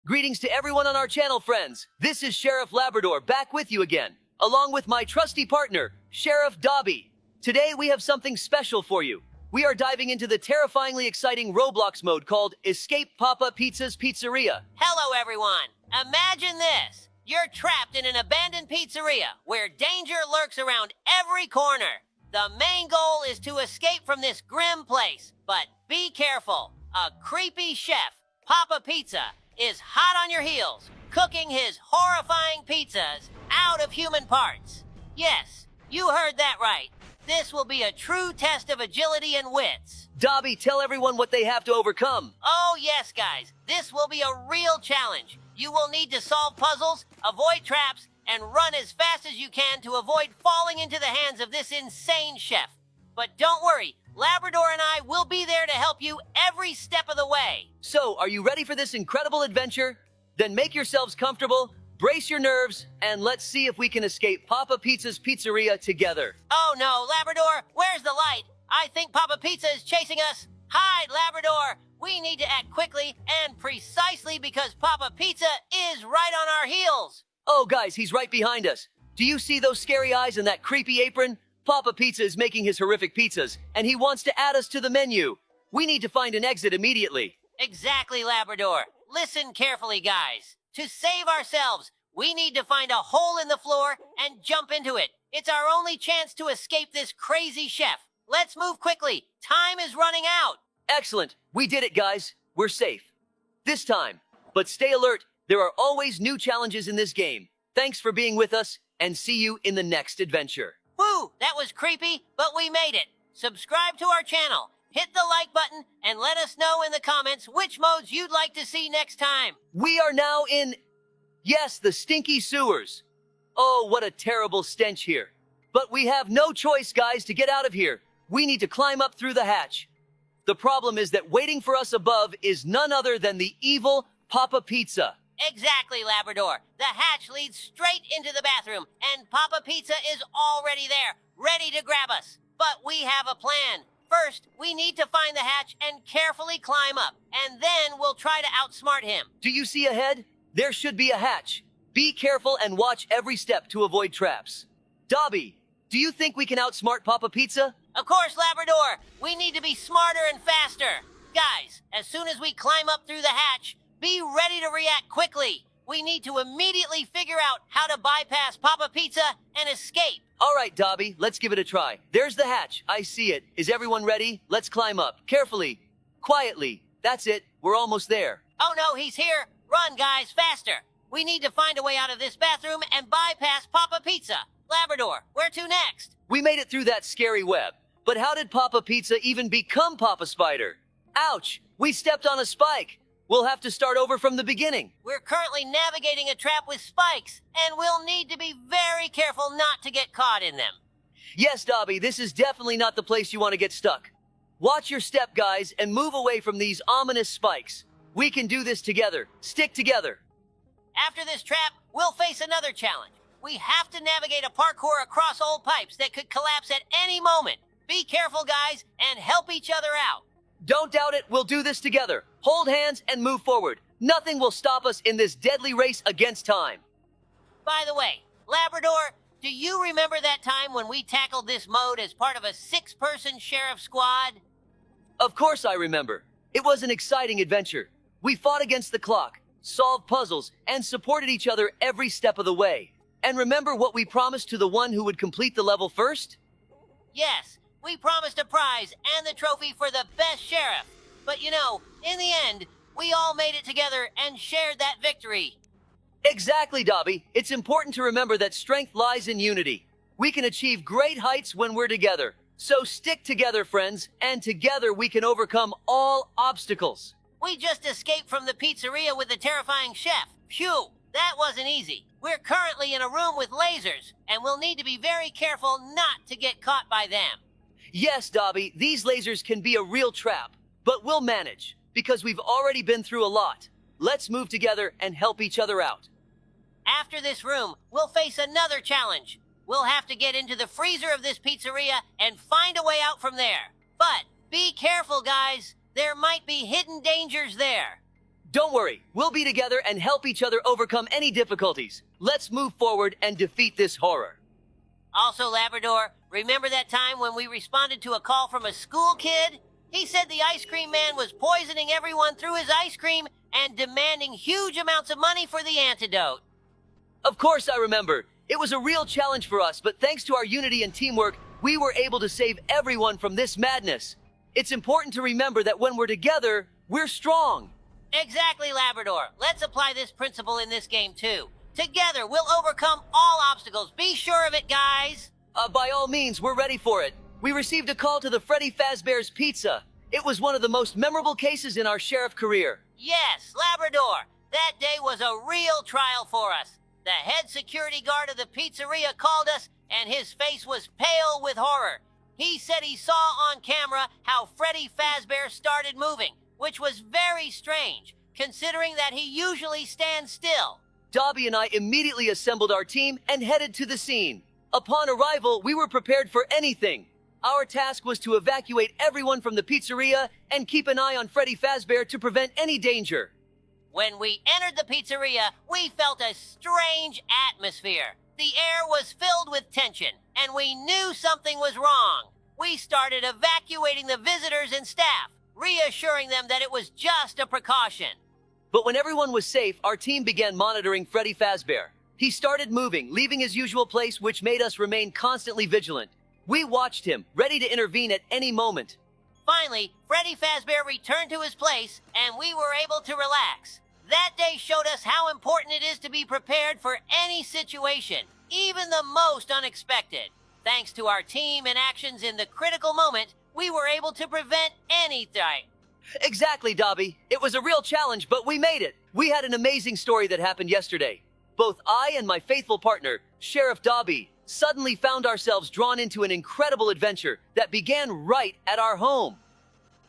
Greetings to everyone on our channel, friends. This is Sheriff Labrador back with you again, along with my trusty partner, Sheriff Dobie. Today we have something special for you. We are diving into the terrifyingly exciting Roblox mode called Escape Papa Pizza's Pizzeria. Hello, everyone. Imagine this. You're trapped in an abandoned pizzeria where danger lurks around every corner. The main goal is to escape from this grim place, but be careful. A creepy chef, Papa Pizza, is hot on your heels, cooking his horrifying pizzas out of human parts. Yes, you heard that right. This will be a true test of agility and wits. Dobie, tell everyone what they have to overcome. Oh yes, guys, this will be a real challenge. You will need to solve puzzles, avoid traps, and run as fast as you can to avoid falling into the hands of this insane chef. But don't worry, Labrador and I will be there to help you every step of the way. So, are you ready for this incredible adventure? Then make yourselves comfortable, brace your nerves, and let's see if we can escape Papa Pizza's Pizzeria together. Oh no, Labrador, where's the light? I think Papa Pizza is chasing us. Hide, Labrador! We need to act quickly and precisely because Papa Pizza is right on our heels. Oh, guys, he's right behind us. Do you see those scary eyes and that creepy apron? Papa Pizza is making his horrific pizzas, and he wants to add us to the menu. We need to find an exit immediately. Exactly, Labrador. Listen carefully, guys. To save ourselves, we need to find a hole in the floor and jump into it. It's our only chance to escape this crazy chef. Let's move quickly. Time is running out. Excellent. We did it, guys. We're safe. This time. But stay alert. There are always new challenges in this game. Thanks for being with us, and see you in the next adventure. Woo, that was creepy, but we made it. Subscribe to our channel, hit the like button, and let us know in the comments which modes you'd like to see next time. We are now in, yes, the stinky sewers. Oh, what a terrible stench here. But we have no choice, guys, to get out of here. We need to climb up through the hatch. The problem is that waiting for us above is none other than the evil Papa Pizza. Exactly, Labrador. The hatch leads straight into the bathroom, and Papa Pizza is already there, ready to grab us. But we have a plan. First, we need to find the hatch and carefully climb up, and then we'll try to outsmart him. Do you see ahead? There should be a hatch. Be careful and watch every step to avoid traps. Dobie, do you think we can outsmart Papa Pizza? Of course, Labrador. We need to be smarter and faster. Guys, as soon as we climb up through the hatch, be ready to react quickly. We need to immediately figure out how to bypass Papa Pizza and escape. All right, Dobie, let's give it a try. There's the hatch. I see it. Is everyone ready? Let's climb up. Carefully. Quietly. That's it. We're almost there. Oh no, he's here. Run, guys, faster. We need to find a way out of this bathroom and bypass Papa Pizza. Labrador, where to next? We made it through that scary web. But how did Papa Pizza even become Papa Spider? Ouch! We stepped on a spike. We'll have to start over from the beginning. We're currently navigating a trap with spikes, and we'll need to be very careful not to get caught in them. Yes, Dobie, this is definitely not the place you want to get stuck. Watch your step, guys, and move away from these ominous spikes. We can do this together. Stick together. After this trap, we'll face another challenge. We have to navigate a parkour across old pipes that could collapse at any moment. Be careful, guys, and help each other out. Don't doubt it, we'll do this together. Hold hands and move forward. Nothing will stop us in this deadly race against time. By the way, Labrador, do you remember that time when we tackled this mode as part of a 6-person sheriff squad? Of course I remember. It was an exciting adventure. We fought against the clock, solved puzzles, and supported each other every step of the way. And remember what we promised to the one who would complete the level first? Yes, we promised a prize and the trophy for the best sheriff. But you know, in the end, we all made it together and shared that victory. Exactly, Dobie. It's important to remember that strength lies in unity. We can achieve great heights when we're together. So stick together, friends, and together we can overcome all obstacles. We just escaped from the pizzeria with the terrifying chef. Phew, that wasn't easy. We're currently in a room with lasers, and we'll need to be very careful not to get caught by them. Yes, Dobie, these lasers can be a real trap, but we'll manage, because we've already been through a lot. Let's move together and help each other out. After this room, we'll face another challenge. We'll have to get into the freezer of this pizzeria and find a way out from there. But be careful, guys. There might be hidden dangers there. Don't worry, we'll be together and help each other overcome any difficulties. Let's move forward and defeat this horror. Also, Labrador, remember that time when we responded to a call from a school kid? He said the ice cream man was poisoning everyone through his ice cream and demanding huge amounts of money for the antidote. Of course I remember. It was a real challenge for us, but thanks to our unity and teamwork, we were able to save everyone from this madness. It's important to remember that when we're together, we're strong. Exactly, Labrador. Let's apply this principle in this game, too. Together, we'll overcome all obstacles. Be sure of it, guys. By all means, we're ready for it. We received a call to the Freddy Fazbear's Pizza. It was one of the most memorable cases in our sheriff career. Yes, Labrador. That day was a real trial for us. The head security guard of the pizzeria called us, and his face was pale with horror. He said he saw on camera how Freddy Fazbear started moving, which was very strange, considering that he usually stands still. Dobie and I immediately assembled our team and headed to the scene. Upon arrival, we were prepared for anything. Our task was to evacuate everyone from the pizzeria and keep an eye on Freddy Fazbear to prevent any danger. When we entered the pizzeria, we felt a strange atmosphere. The air was filled with tension, and we knew something was wrong. We started evacuating the visitors and staff, reassuring them that it was just a precaution. But when everyone was safe, our team began monitoring Freddy Fazbear. He started moving, leaving his usual place, which made us remain constantly vigilant. We watched him, ready to intervene at any moment. Finally, Freddy Fazbear returned to his place, and we were able to relax. That day showed us how important it is to be prepared for any situation, even the most unexpected. Thanks to our team and actions in the critical moment, we were able to prevent anything. Exactly, Dobie. It was a real challenge, but we made it. We had an amazing story that happened yesterday. Both I and my faithful partner, Sheriff Dobie, suddenly found ourselves drawn into an incredible adventure that began right at our home.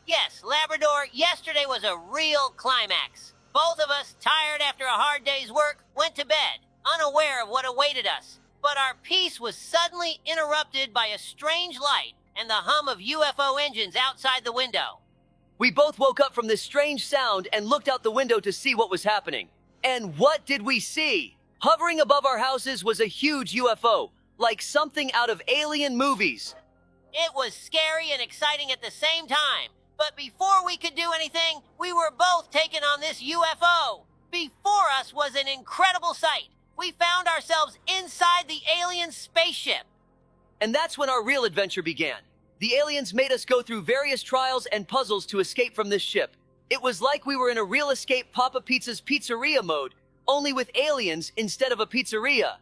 Yes, Labrador, yesterday was a real climax. Both of us, tired after a hard day's work, went to bed, unaware of what awaited us. But our peace was suddenly interrupted by a strange light and the hum of UFO engines outside the window. We both woke up from this strange sound and looked out the window to see what was happening. And what did we see? Hovering above our houses was a huge UFO, like something out of alien movies. It was scary and exciting at the same time. But before we could do anything, we were both taken on this UFO. Before us was an incredible sight. We found ourselves inside the alien spaceship. And that's when our real adventure began. The aliens made us go through various trials and puzzles to escape from this ship. It was like we were in a real escape Papa Pizza's Pizzeria mode, only with aliens instead of a pizzeria.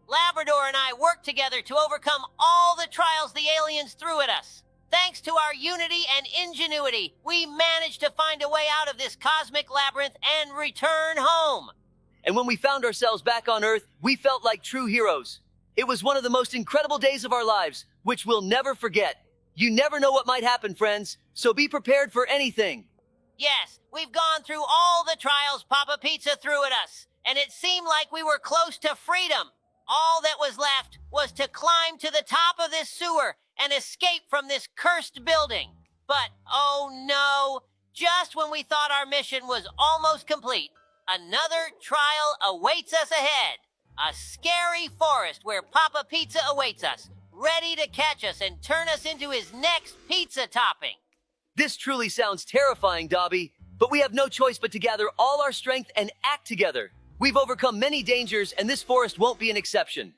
Labrador and I worked together to overcome all the trials the aliens threw at us. Thanks to our unity and ingenuity, we managed to find a way out of this cosmic labyrinth and return home. And when we found ourselves back on Earth, we felt like true heroes. It was one of the most incredible days of our lives, which we'll never forget. You never know what might happen, friends, so be prepared for anything. Yes, we've gone through all the trials Papa Pizza threw at us, and it seemed like we were close to freedom. All that was left was to climb to the top of this sewer and escape from this cursed building. But, oh no, just when we thought our mission was almost complete, another trial awaits us ahead. A scary forest where Papa Pizza awaits us, ready to catch us and turn us into his next pizza topping. This truly sounds terrifying, Dobie, but we have no choice but to gather all our strength and act together. We've overcome many dangers, and this forest won't be an exception.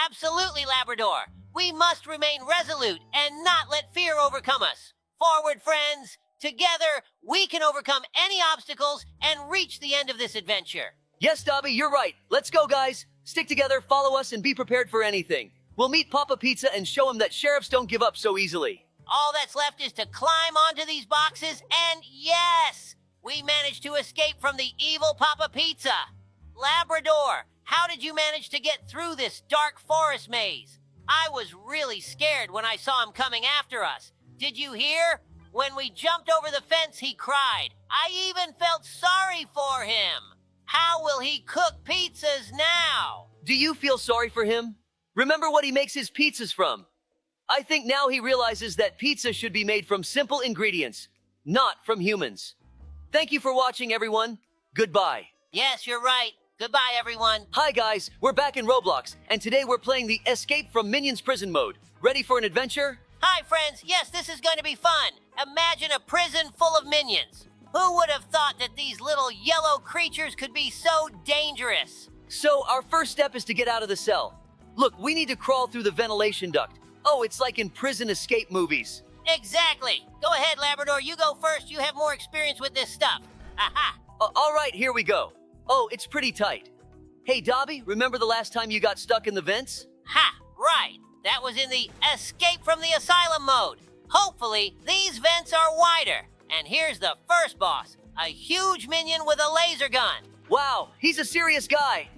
Absolutely, Labrador. We must remain resolute and not let fear overcome us. Forward, friends. Together, we can overcome any obstacles and reach the end of this adventure. Yes, Dobie, you're right. Let's go, guys. Stick together, follow us, and be prepared for anything. We'll meet Papa Pizza and show him that sheriffs don't give up so easily. All that's left is to climb onto these boxes, and yes, we managed to escape from the evil Papa Pizza. Labrador, how did you manage to get through this dark forest maze? I was really scared when I saw him coming after us. Did you hear? When we jumped over the fence, he cried. I even felt sorry for him. How will he cook pizzas now? Do you feel sorry for him? Remember what he makes his pizzas from. I think now he realizes that pizza should be made from simple ingredients, not from humans. Thank you for watching, everyone. Goodbye. Yes, you're right. Goodbye, everyone. Hi, guys. We're back in Roblox, and today we're playing the Escape from Minions Prison mode. Ready for an adventure? Hi, friends. Yes, this is going to be fun. Imagine a prison full of minions. Who would have thought that these little yellow creatures could be so dangerous? So, our first step is to get out of the cell. Look, we need to crawl through the ventilation duct. Oh, it's like in prison escape movies. Exactly. Go ahead, Labrador. You go first. You have more experience with this stuff. Aha. All right, here we go. Oh, it's pretty tight. Hey, Dobie, remember the last time you got stuck in the vents? Ha! Right. That was in the escape from the asylum mode. Hopefully, these vents are wider. And here's the first boss, a huge minion with a laser gun. Wow, he's a serious guy.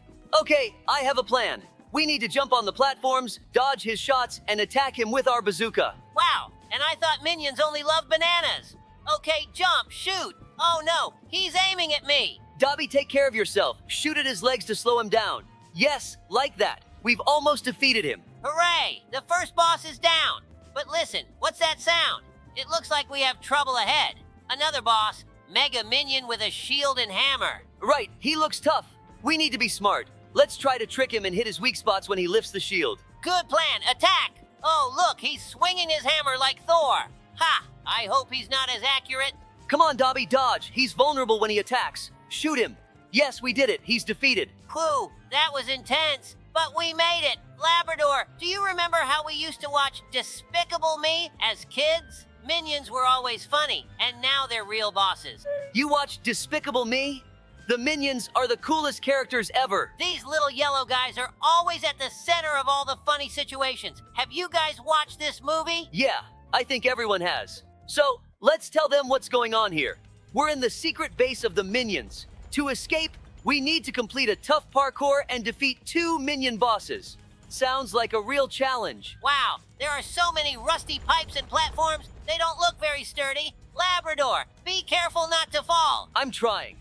Okay, I have a plan. We need to jump on the platforms, dodge his shots, and attack him with our bazooka. Wow, and I thought minions only love bananas. Okay, jump, shoot. Oh no, he's aiming at me. Dobie, take care of yourself. Shoot at his legs to slow him down. Yes, like that. We've almost defeated him. Hooray, the first boss is down. But listen, what's that sound? It looks like we have trouble ahead. Another boss, Mega Minion with a shield and hammer. Right, he looks tough. We need to be smart. Let's try to trick him and hit his weak spots when he lifts the shield. Good plan, attack! Oh, look, he's swinging his hammer like Thor. Ha! I hope he's not as accurate. Come on, Dobie, dodge. He's vulnerable when he attacks. Shoot him. Yes, we did it. He's defeated. Whew, that was intense. But we made it. Labrador, do you remember how we used to watch Despicable Me as kids? Minions were always funny, and now they're real bosses. You watched Despicable Me? The Minions are the coolest characters ever. These little yellow guys are always at the center of all the funny situations. Have you guys watched this movie? Yeah, I think everyone has. So, let's tell them what's going on here. We're in the secret base of the Minions. To escape, we need to complete a tough parkour and defeat 2 minion bosses. Sounds like a real challenge. Wow, there are so many rusty pipes and platforms, they don't look very sturdy. Labrador, be careful not to fall. I'm trying.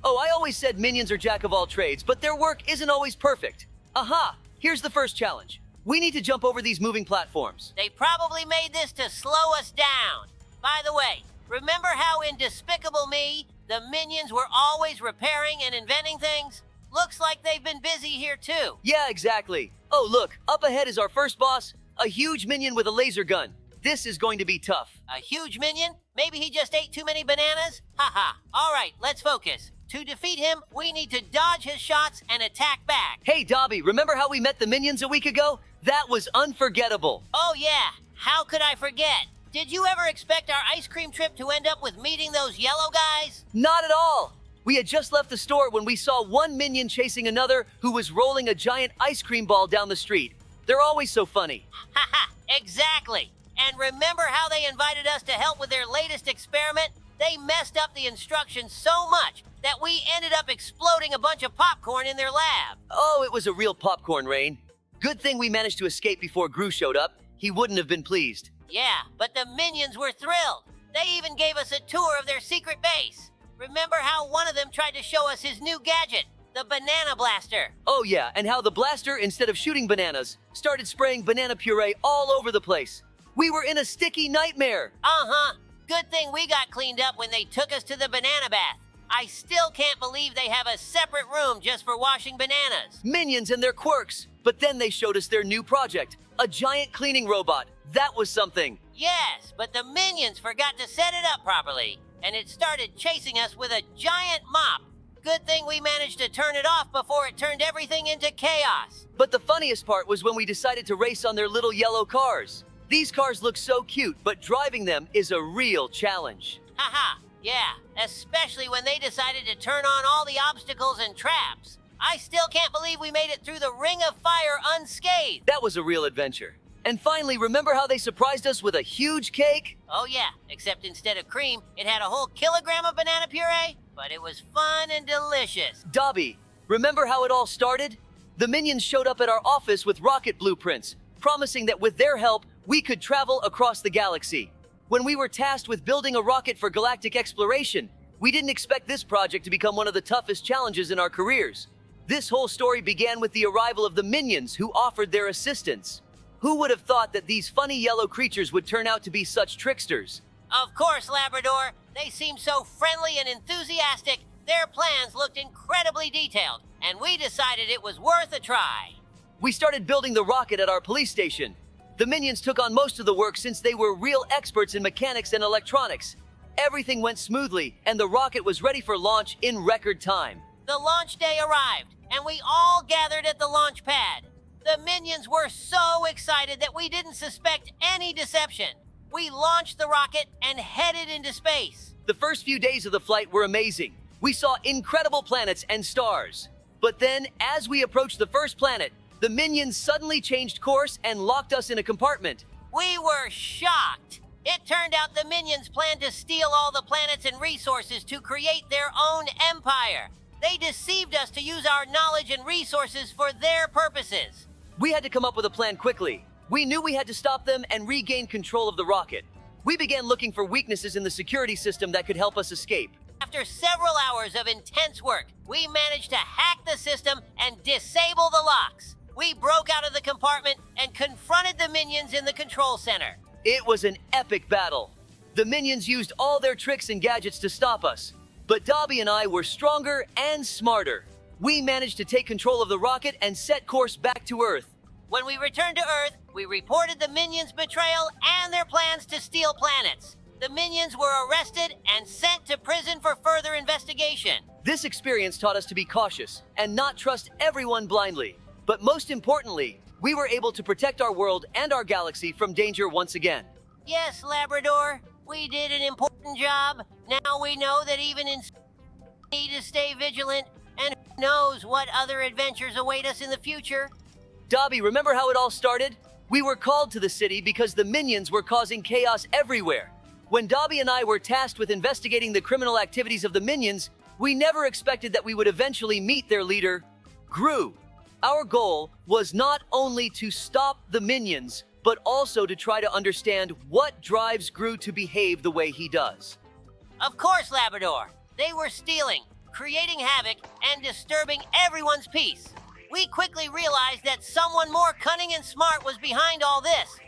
Oh, I always said minions are jack of all trades, but their work isn't always perfect. Aha! Here's the first challenge. We need to jump over these moving platforms. They probably made this to slow us down. By the way, remember how in Despicable Me, the minions were always repairing and inventing things? Looks like they've been busy here too. Yeah, exactly. Oh, look, up ahead is our first boss, a huge minion with a laser gun. This is going to be tough. A huge minion? Maybe he just ate too many bananas? Haha. All right, let's focus. To defeat him, we need to dodge his shots and attack back. Hey, Dobie, remember how we met the minions a week ago? That was unforgettable. Oh yeah, how could I forget? Did you ever expect our ice cream trip to end up with meeting those yellow guys? Not at all. We had just left the store when we saw one minion chasing another who was rolling a giant ice cream ball down the street. They're always so funny. Haha, exactly. And remember how they invited us to help with their latest experiment? They messed up the instructions so much that we ended up exploding a bunch of popcorn in their lab. Oh, it was a real popcorn rain. Good thing we managed to escape before Gru showed up. He wouldn't have been pleased. Yeah, but the minions were thrilled. They even gave us a tour of their secret base. Remember how one of them tried to show us his new gadget, the banana blaster? Oh yeah, and how the blaster, instead of shooting bananas, started spraying banana puree all over the place. We were in a sticky nightmare. Uh-huh. Good thing we got cleaned up when they took us to the banana bath. I still can't believe they have a separate room just for washing bananas. Minions and their quirks. But then they showed us their new project, a giant cleaning robot. That was something. Yes, but the minions forgot to set it up properly, and it started chasing us with a giant mop. Good thing we managed to turn it off before it turned everything into chaos. But the funniest part was when we decided to race on their little yellow cars. These cars look so cute, but driving them is a real challenge. Haha, yeah, especially when they decided to turn on all the obstacles and traps. I still can't believe we made it through the Ring of Fire unscathed. That was a real adventure. And finally, remember how they surprised us with a huge cake? Oh yeah, except instead of cream, it had a whole kilogram of banana puree, but it was fun and delicious. Dobie, remember how it all started? The minions showed up at our office with rocket blueprints, promising that with their help, we could travel across the galaxy. When we were tasked with building a rocket for galactic exploration, we didn't expect this project to become one of the toughest challenges in our careers. This whole story began with the arrival of the minions who offered their assistance. Who would have thought that these funny yellow creatures would turn out to be such tricksters? Of course, Labrador. They seemed so friendly and enthusiastic. Their plans looked incredibly detailed, and we decided it was worth a try. We started building the rocket at our police station. The minions took on most of the work since they were real experts in mechanics and electronics. Everything went smoothly, and the rocket was ready for launch in record time. The launch day arrived, and we all gathered at the launch pad. The minions were so excited that we didn't suspect any deception. We launched the rocket and headed into space. The first few days of the flight were amazing. We saw incredible planets and stars. But then, as we approached the first planet, the minions suddenly changed course and locked us in a compartment. We were shocked. It turned out the minions planned to steal all the planets and resources to create their own empire. They deceived us to use our knowledge and resources for their purposes. We had to come up with a plan quickly. We knew we had to stop them and regain control of the rocket. We began looking for weaknesses in the security system that could help us escape. After several hours of intense work, we managed to hack the system and disable the locks. We broke out of the compartment and confronted the minions in the control center. It was an epic battle. The minions used all their tricks and gadgets to stop us. But Dobie and I were stronger and smarter. We managed to take control of the rocket and set course back to Earth. When we returned to Earth, we reported the minions' betrayal and their plans to steal planets. The minions were arrested and sent to prison for further investigation. This experience taught us to be cautious and not trust everyone blindly. But most importantly, we were able to protect our world and our galaxy from danger once again. Yes, Labrador, we did an important job. Now we know that even in need to stay vigilant, and who knows what other adventures await us in the future. Dobie, remember how it all started? We were called to the city because the minions were causing chaos everywhere. When Dobie and I were tasked with investigating the criminal activities of the minions, we never expected that we would eventually meet their leader, Gru. Our goal was not only to stop the minions, but also to try to understand what drives Gru to behave the way he does. Of course, Labrador. They were stealing, creating havoc, and disturbing everyone's peace. We quickly realized that someone more cunning and smart was behind all this.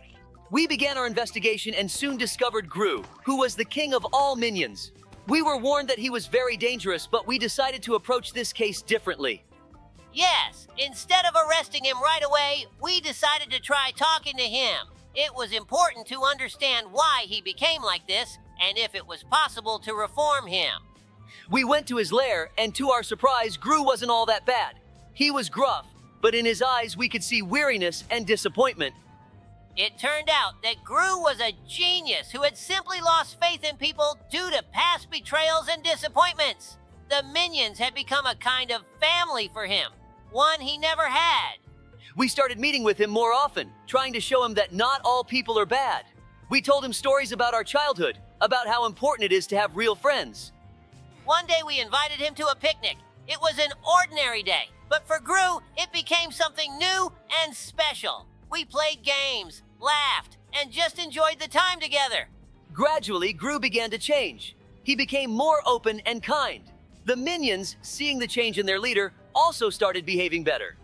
We began our investigation and soon discovered Gru, who was the king of all minions. We were warned that he was very dangerous, but we decided to approach this case differently. Yes, instead of arresting him right away, we decided to try talking to him. It was important to understand why he became like this, and if it was possible to reform him. We went to his lair, and to our surprise, Gru wasn't all that bad. He was gruff, but in his eyes we could see weariness and disappointment. It turned out that Gru was a genius who had simply lost faith in people due to past betrayals and disappointments. The minions had become a kind of family for him, one he never had. We started meeting with him more often, trying to show him that not all people are bad. We told him stories about our childhood, about how important it is to have real friends. One day we invited him to a picnic. It was an ordinary day, but for Gru, it became something new and special. We played games, laughed, and just enjoyed the time together. Gradually, Gru began to change. He became more open and kind. The minions, seeing the change in their leader, also started behaving better.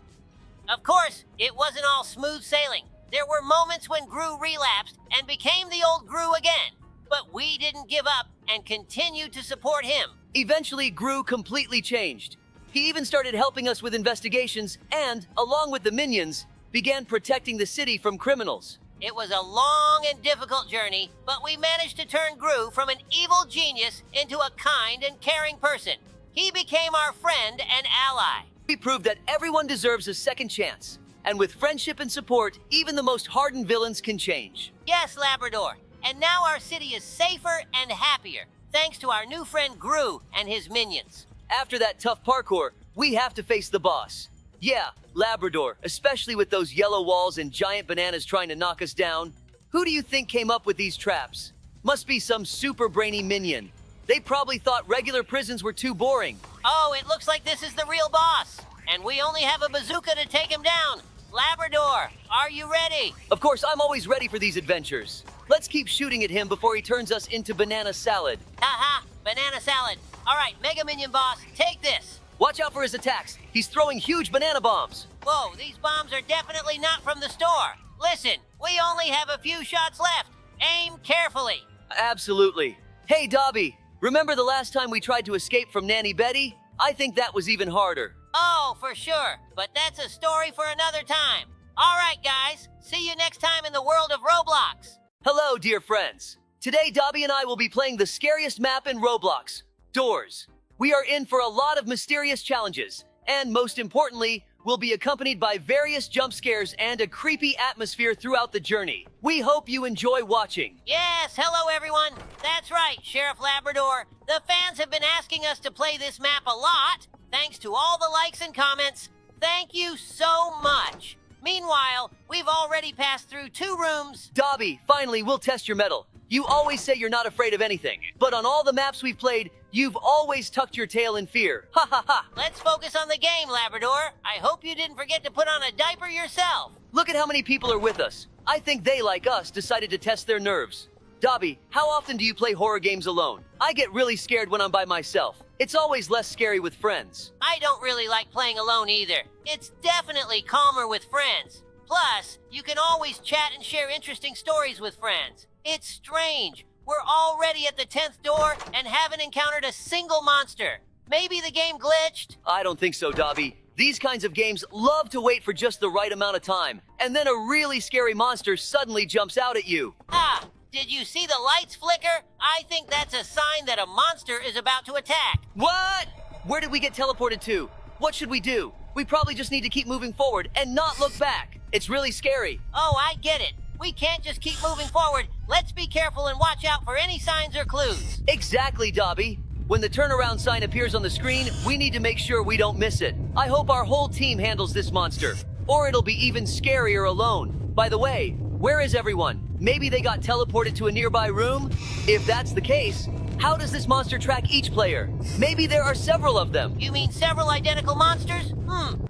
Of course, it wasn't all smooth sailing. There were moments when Gru relapsed and became the old Gru again. But we didn't give up and continued to support him. Eventually, Gru completely changed. He even started helping us with investigations and, along with the minions, began protecting the city from criminals. It was a long and difficult journey, but we managed to turn Gru from an evil genius into a kind and caring person. He became our friend and ally. We proved that everyone deserves a second chance. And with friendship and support, even the most hardened villains can change. Yes, Labrador. And now our city is safer and happier, thanks to our new friend Gru and his minions. After that tough parkour, we have to face the boss. Yeah, Labrador, especially with those yellow walls and giant bananas trying to knock us down. Who do you think came up with these traps? Must be some super brainy minion. They probably thought regular prisons were too boring. Oh, it looks like this is the real boss. And we only have a bazooka to take him down. Labrador, are you ready? Of course, I'm always ready for these adventures. Let's keep shooting at him before he turns us into banana salad. Haha, banana salad. All right, Mega Minion Boss, take this. Watch out for his attacks. He's throwing huge banana bombs. Whoa, these bombs are definitely not from the store. Listen, we only have a few shots left. Aim carefully. Absolutely. Hey, Dobby, remember the last time we tried to escape from Nanny Betty? I think that was even harder. Oh, for sure. But that's a story for another time. All right, guys. See you next time in the world of Roblox. Hello, dear friends. Today, Dobby and I will be playing the scariest map in Roblox, Doors. We are in for a lot of mysterious challenges, and most importantly, we'll be accompanied by various jump scares and a creepy atmosphere throughout the journey. We hope you enjoy watching. Yes, hello everyone. That's right, Sheriff Labrador. The fans have been asking us to play this map a lot. Thanks to all the likes and comments. Thank you so much. Meanwhile, we've already passed through 2 rooms. Dobby, finally, we'll test your mettle. You always say you're not afraid of anything, but on all the maps we've played, you've always tucked your tail in fear. Ha ha ha! Let's focus on the game, Labrador. I hope you didn't forget to put on a diaper yourself. Look at how many people are with us. I think they, like us, decided to test their nerves. Dobby, how often do you play horror games alone? I get really scared when I'm by myself. It's always less scary with friends. I don't really like playing alone either. It's definitely calmer with friends. Plus, you can always chat and share interesting stories with friends. It's strange. We're already at the 10th door and haven't encountered a single monster. Maybe the game glitched? I don't think so, Dobby. These kinds of games love to wait for just the right amount of time, and then a really scary monster suddenly jumps out at you. Ah, did you see the lights flicker? I think that's a sign that a monster is about to attack. What? Where did we get teleported to? What should we do? We probably just need to keep moving forward and not look back. It's really scary. Oh, I get it. We can't just keep moving forward. Let's be careful and watch out for any signs or clues. Exactly, Dobby. When the turnaround sign appears on the screen, we need to make sure we don't miss it. I hope our whole team handles this monster, or it'll be even scarier alone. By the way, where is everyone? Maybe they got teleported to a nearby room? If that's the case, how does this monster track each player? Maybe there are several of them. You mean several identical monsters?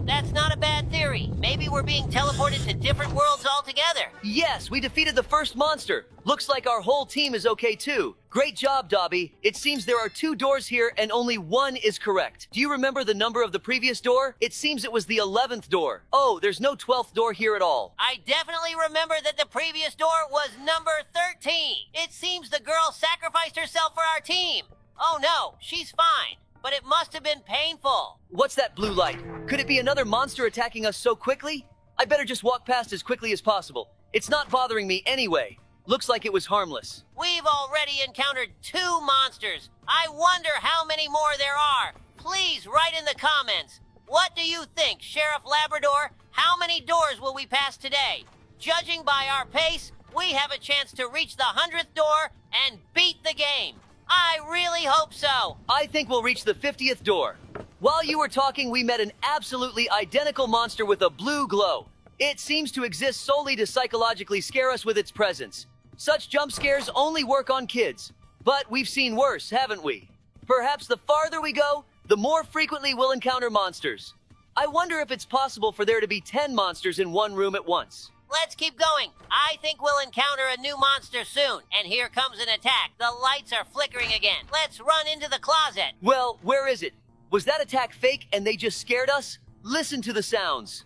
That's not a bad theory. Maybe we're being teleported to different worlds altogether. Yes, we defeated the first monster. Looks like our whole team is okay too. Great job, Dobby. It seems there are 2 doors here and only 1 is correct. Do you remember the number of the previous door? It seems it was the 11th door. Oh, there's no 12th door here at all. I definitely remember that the previous door was number 13. It seems the girl sacrificed herself for our team. Oh no, she's fine. But it must have been painful. What's that blue light? Could it be another monster attacking us so quickly? I better just walk past as quickly as possible. It's not bothering me anyway. Looks like it was harmless. We've already encountered 2 monsters. I wonder how many more there are. Please write in the comments. What do you think, Sheriff Labrador? How many doors will we pass today? Judging by our pace, we have a chance to reach the 100th door and beat the game. I really hope so. I think we'll reach the 50th door. While you were talking, we met an absolutely identical monster with a blue glow. It seems to exist solely to psychologically scare us with its presence. Such jump scares only work on kids. But we've seen worse, haven't we? Perhaps the farther we go, the more frequently we'll encounter monsters. I wonder if it's possible for there to be 10 monsters in one room at once. Let's keep going. I think we'll encounter a new monster soon. And here comes an attack. The lights are flickering again. Let's run into the closet. Well, where is it? Was that attack fake and they just scared us? Listen to the sounds.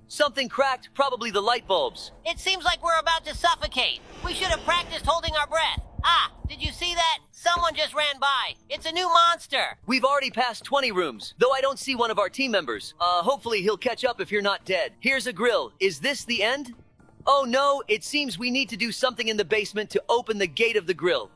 Something cracked, probably the light bulbs. It seems like we're about to suffocate. We should have practiced holding our breath. Ah, did you see that? Someone just ran by. It's a new monster. We've already passed 20 rooms, though I don't see one of our team members. Hopefully he'll catch up if you're not dead. Here's a grill. Is this the end? Oh no, it seems we need to do something in the basement to open the gate of the grill.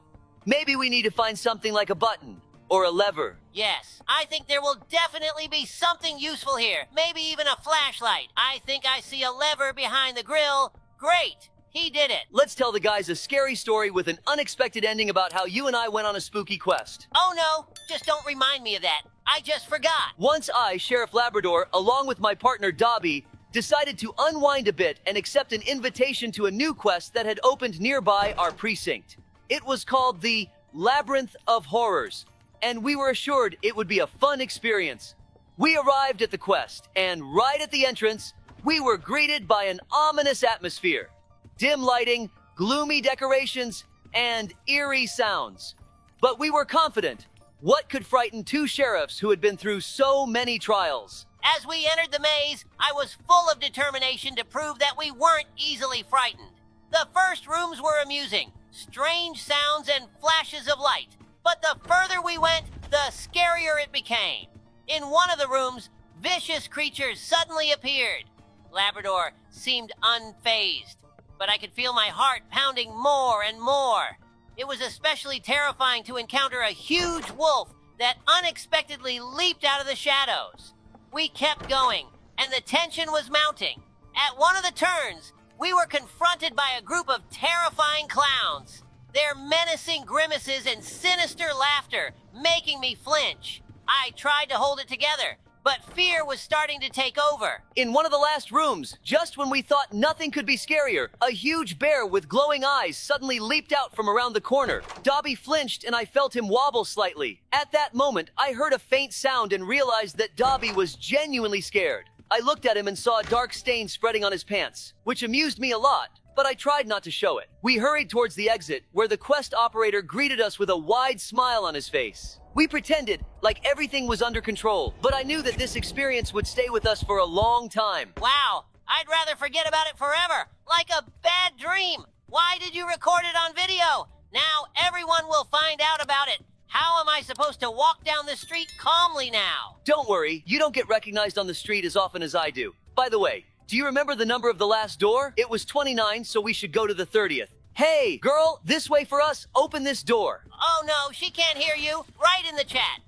Maybe we need to find something like a button or a lever. Yes, I think there will definitely be something useful here. Maybe even a flashlight. I think I see a lever behind the grill. Great. He did it. Let's tell the guys a scary story with an unexpected ending about how you and I went on a spooky quest. Oh no, just don't remind me of that. I just forgot. Once I, Sheriff Labrador, along with my partner Dobby, decided to unwind a bit and accept an invitation to a new quest that had opened nearby our precinct. It was called the Labyrinth of Horrors, and we were assured it would be a fun experience. We arrived at the quest, and right at the entrance, we were greeted by an ominous atmosphere. Dim lighting, gloomy decorations, and eerie sounds. But we were confident. What could frighten 2 sheriffs who had been through so many trials? As we entered the maze, I was full of determination to prove that we weren't easily frightened. The first rooms were amusing, strange sounds and flashes of light. But the further we went, the scarier it became. In one of the rooms, vicious creatures suddenly appeared. Labrador seemed unfazed, but I could feel my heart pounding more and more. It was especially terrifying to encounter a huge wolf that unexpectedly leaped out of the shadows. We kept going, and the tension was mounting. At one of the turns, we were confronted by a group of terrifying clowns, their menacing grimaces and sinister laughter making me flinch. I tried to hold it together, but fear was starting to take over. In one of the last rooms, just when we thought nothing could be scarier, a huge bear with glowing eyes suddenly leaped out from around the corner. Dobie flinched and I felt him wobble slightly. At that moment, I heard a faint sound and realized that Dobie was genuinely scared. I looked at him and saw a dark stain spreading on his pants, which amused me a lot, but I tried not to show it. We hurried towards the exit, where the quest operator greeted us with a wide smile on his face. We pretended like everything was under control, but I knew that this experience would stay with us for a long time. Wow, I'd rather forget about it forever, like a bad dream. Why did you record it on video? Now everyone will find out about it. How am I supposed to walk down the street calmly now? Don't worry, you don't get recognized on the street as often as I do. By the way, do you remember the number of the last door? It was 29, so we should go to the 30th. Hey, girl, this way for us. Open this door. Oh no, she can't hear you. Write in the chat.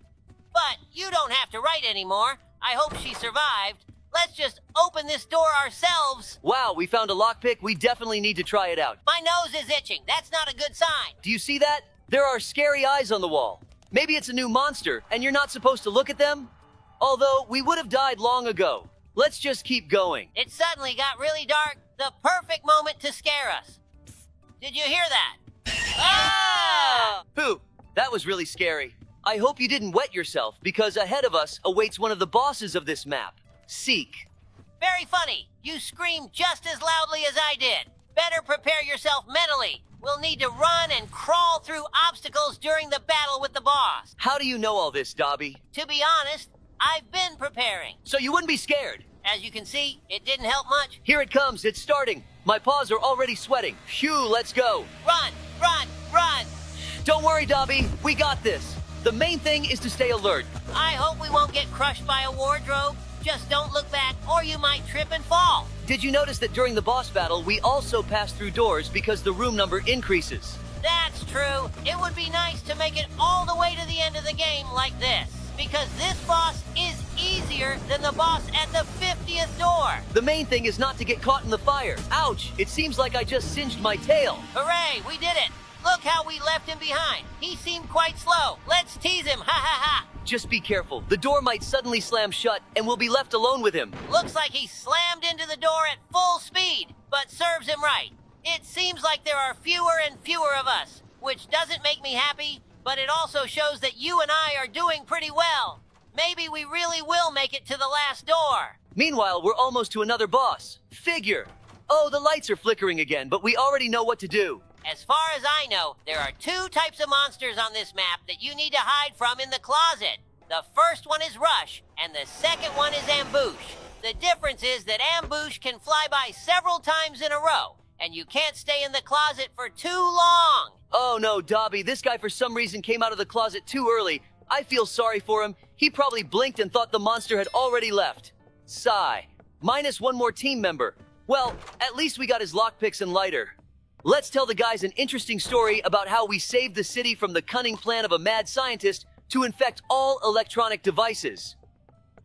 But you don't have to write anymore. I hope she survived. Let's just open this door ourselves. Wow, we found a lockpick. We definitely need to try it out. My nose is itching. That's not a good sign. Do you see that? There are scary eyes on the wall. Maybe it's a new monster, and you're not supposed to look at them? Although, we would have died long ago. Let's just keep going. It suddenly got really dark. The perfect moment to scare us. Did you hear that? Ah! Pooh, that was really scary. I hope you didn't wet yourself, because ahead of us awaits one of the bosses of this map. Seek. Very funny. You screamed just as loudly as I did. Better prepare yourself mentally. We'll need to run and crawl through obstacles during the battle with the boss. How do you know all this, Dobie? To be honest, I've been preparing. So you wouldn't be scared? As you can see, it didn't help much. Here it comes, it's starting. My paws are already sweating. Phew, let's go. Run, run, run. Don't worry, Dobie, we got this. The main thing is to stay alert. I hope we won't get crushed by a wardrobe. Just don't look back or you might trip and fall. Did you notice that during the boss battle, we also pass through doors because the room number increases? That's true. It would be nice to make it all the way to the end of the game like this, because this boss is easier than the boss at the 50th door. The main thing is not to get caught in the fire. Ouch, it seems like I just singed my tail. Hooray, we did it. Look how we left him behind. He seemed quite slow. Let's tease him, ha ha ha. Just be careful. The door might suddenly slam shut and we'll be left alone with him. Looks like he slammed into the door at full speed, but serves him right. It seems like there are fewer and fewer of us, which doesn't make me happy, but it also shows that you and I are doing pretty well. Maybe we really will make it to the last door. Meanwhile, we're almost to another boss. Figure. Oh, the lights are flickering again, but we already know what to do. As far as I know, there are 2 types of monsters on this map that you need to hide from in the closet. The first one is Rush, and the second one is Ambush. The difference is that Ambush can fly by several times in a row, and you can't stay in the closet for too long. Oh no, Dobie, this guy for some reason came out of the closet too early. I feel sorry for him. He probably blinked and thought the monster had already left. Sigh. Minus one more team member. Well, at least we got his lockpicks and lighter. Let's tell the guys an interesting story about how we saved the city from the cunning plan of a mad scientist to infect all electronic devices.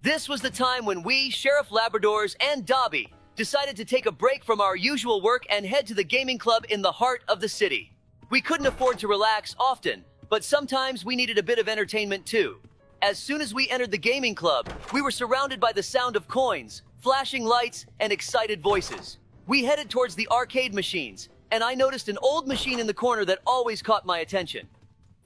This was the time when we, Sheriff Labradors, and Dobie decided to take a break from our usual work and head to the gaming club in the heart of the city. We couldn't afford to relax often, but sometimes we needed a bit of entertainment too. As soon as we entered the gaming club, we were surrounded by the sound of coins, flashing lights, and excited voices. We headed towards the arcade machines, and I noticed an old machine in the corner that always caught my attention.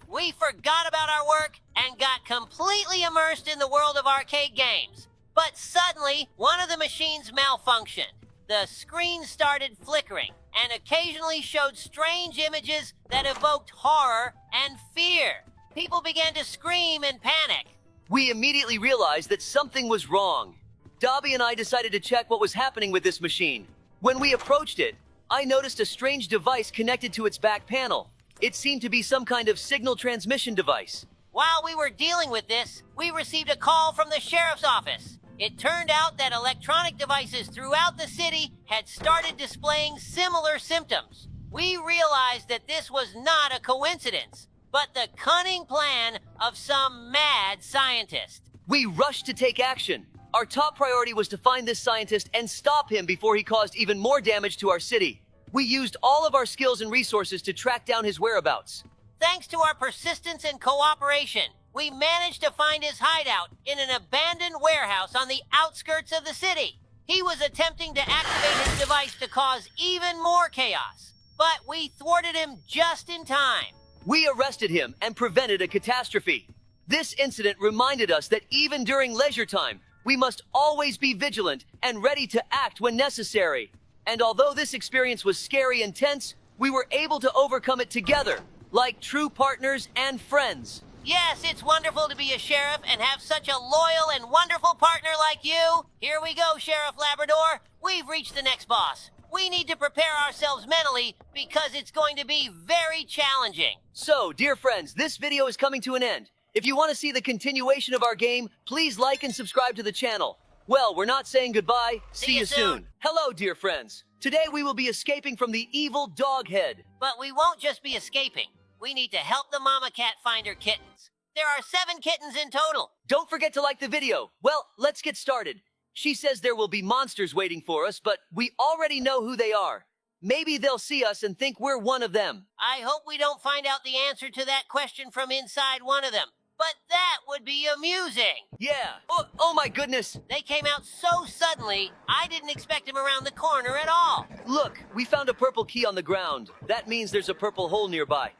We forgot about our work and got completely immersed in the world of arcade games. But suddenly, one of the machines malfunctioned. The screen started flickering and occasionally showed strange images that evoked horror and fear. People began to scream and panic. We immediately realized that something was wrong. Dobie and I decided to check what was happening with this machine. When we approached it, I noticed a strange device connected to its back panel. It seemed to be some kind of signal transmission device. While we were dealing with this, we received a call from the sheriff's office. It turned out that electronic devices throughout the city had started displaying similar symptoms. We realized that this was not a coincidence, but the cunning plan of some mad scientist. We rushed to take action. Our top priority was to find this scientist and stop him before he caused even more damage to our city. We used all of our skills and resources to track down his whereabouts. Thanks to our persistence and cooperation, we managed to find his hideout in an abandoned warehouse on the outskirts of the city. He was attempting to activate his device to cause even more chaos, but we thwarted him just in time. We arrested him and prevented a catastrophe. This incident reminded us that even during leisure time, we must always be vigilant and ready to act when necessary. And although this experience was scary and tense, we were able to overcome it together, like true partners and friends. Yes, it's wonderful to be a sheriff and have such a loyal and wonderful partner like you. Here we go, Sheriff Labrador. We've reached the next boss. We need to prepare ourselves mentally because it's going to be very challenging. So, dear friends, this video is coming to an end. If you want to see the continuation of our game, please like and subscribe to the channel. Well, we're not saying goodbye. See you soon. Hello, dear friends. Today we will be escaping from the evil dog head. But we won't just be escaping. We need to help the mama cat find her kittens. There are 7 kittens in total. Don't forget to like the video. Well, let's get started. She says there will be monsters waiting for us, but we already know who they are. Maybe they'll see us and think we're one of them. I hope we don't find out the answer to that question from inside one of them. But that would be amusing. Yeah. Oh my goodness. They came out so suddenly, I didn't expect them around the corner at all. Look, we found a purple key on the ground. That means there's a purple hole nearby.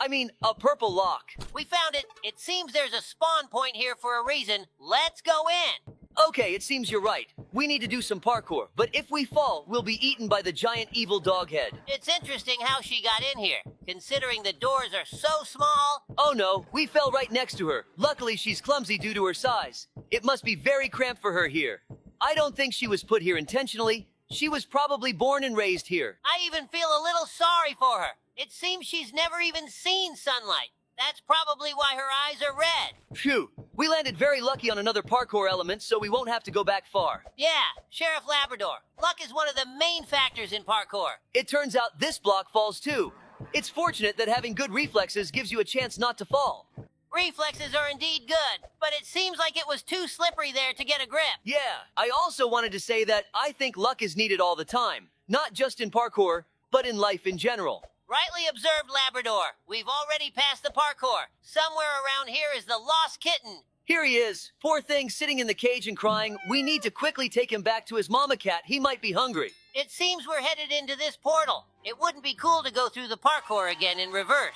I mean, a purple lock. We found it. It seems there's a spawn point here for a reason. Let's go in. Okay, it seems you're right. We need to do some parkour, but if we fall, we'll be eaten by the giant evil dog head. It's interesting how she got in here, considering the doors are so small. Oh no, we fell right next to her. Luckily, she's clumsy due to her size. It must be very cramped for her here. I don't think she was put here intentionally. She was probably born and raised here. I even feel a little sorry for her. It seems she's never even seen sunlight. That's probably why her eyes are red. Phew, we landed very lucky on another parkour element, so we won't have to go back far. Yeah, Sheriff Labrador. Luck is one of the main factors in parkour. It turns out this block falls too. It's fortunate that having good reflexes gives you a chance not to fall. Reflexes are indeed good, but it seems like it was too slippery there to get a grip. Yeah, I also wanted to say that I think luck is needed all the time. Not just in parkour, but in life in general. Rightly observed, Labrador. We've already passed the parkour. Somewhere around here is the lost kitten. Here he is. Poor thing, sitting in the cage and crying. We need to quickly take him back to his mama cat. He might be hungry. It seems we're headed into this portal. It wouldn't be cool to go through the parkour again in reverse.